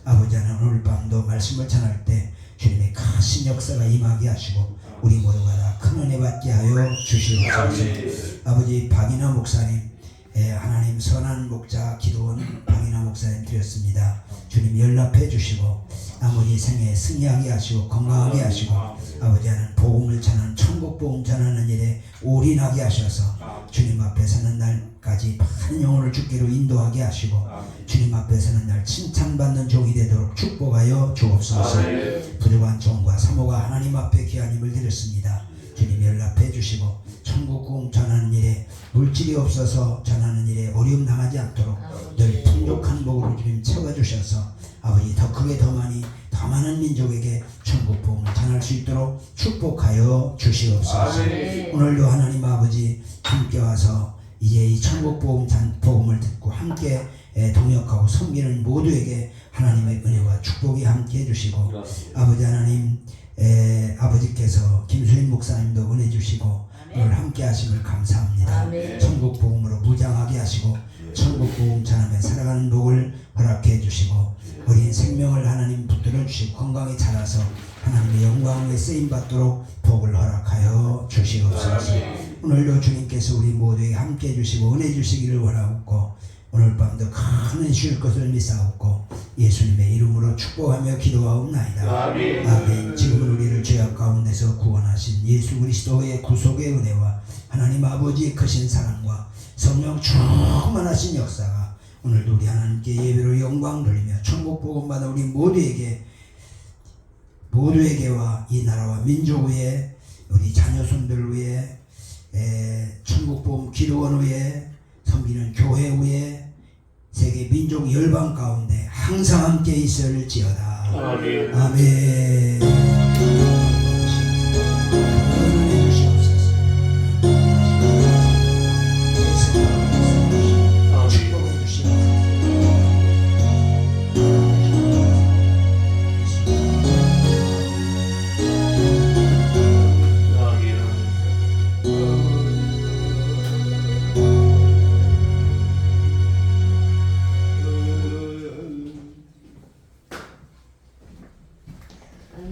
아버지 하나님 오늘 밤도 말씀을 전할 때 주님의 크신 역사가 임하게 하시고 우리 모두가 다 큰 은혜 받게 하여 주시옵소서. 아버지 박인하 목사님 하나님 선한 목자 기도원 박인하 목사님 드렸습니다. 주님 연락해 주시고 나머지 생에 승리하게 하시고 건강하게 하시고 아버지 하나님 복음을 전하는 천국 복음 전하는 일에 올인하게 하셔서 주님 앞에 서는 날까지 많은 영혼을 주께로 인도하게 하시고 주님 앞에 서는 날 칭찬받는 종이 되도록 축복하여 주옵소서. 부족한 종과 사모가 하나님 앞에 귀한 힘을 드렸습니다. 주님 연락해 주시고 천국 복음 전하는 일에 물질이 없어서 전하는 일에 어려움 당하지 않도록 늘 풍족한 복으로 주님 채워주셔서 아버지 더 크게 더 많이 더 많은 민족에게 천국 복음을 전할 수 있도록 축복하여 주시옵소서. 오늘도 하나님 아버지 함께 와서 이제 이 천국 복음을 듣고 함께 동역하고 섬기는 모두에게 하나님의 은혜와 축복이 함께 해주시고 아버지 하나님 아버지께서 김수인 목사님도 은혜 주시고 오늘 함께 하심을 감사합니다. 천국 복음으로 무장하게 하시고 천국 복음 전하며 살아가는 복을 허락해 주시고 어린 생명을 하나님 붙들어 주시고 건강히 자라서 하나님의 영광에 쓰임 받도록 복을 허락하여 주시옵소서. 오늘도 주님께서 우리 모두에게 함께 해주시고 은혜 주시기를 원하옵고 오늘 밤도 큰 은혜 주실 것을 믿사옵고 예수님의 이름으로 축복하며 기도하옵나이다. 아멘. 지금은 우리를 죄악 가운데서 구원하신 예수 그리스도의 구속의 은혜와 하나님 아버지의 크신 사랑과 성령 충만하신 역사가 오늘도 우리 하나님께 예배로 영광 돌리며 천국 복음 받은 우리 모두에게와 이 나라와 민족 위에 우리 자녀손들 위에 천국 복음 기도원 위에 섬기는 교회 위에 세계 민족 열방 가운데 항상 함께 있을지어다. 아멘. 아멘. 은혜 주시옵소서. 축복해 주시옵소서.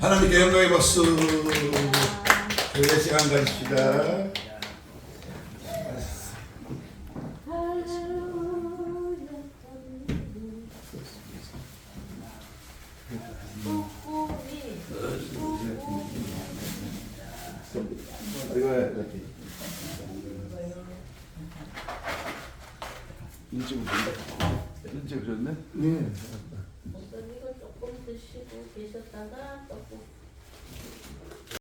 하나님께 영광의 박수. 교회 시간 가십시다. 일찍 오셨네? 네. 목사님 이거 조금 드시고 계셨다가 조금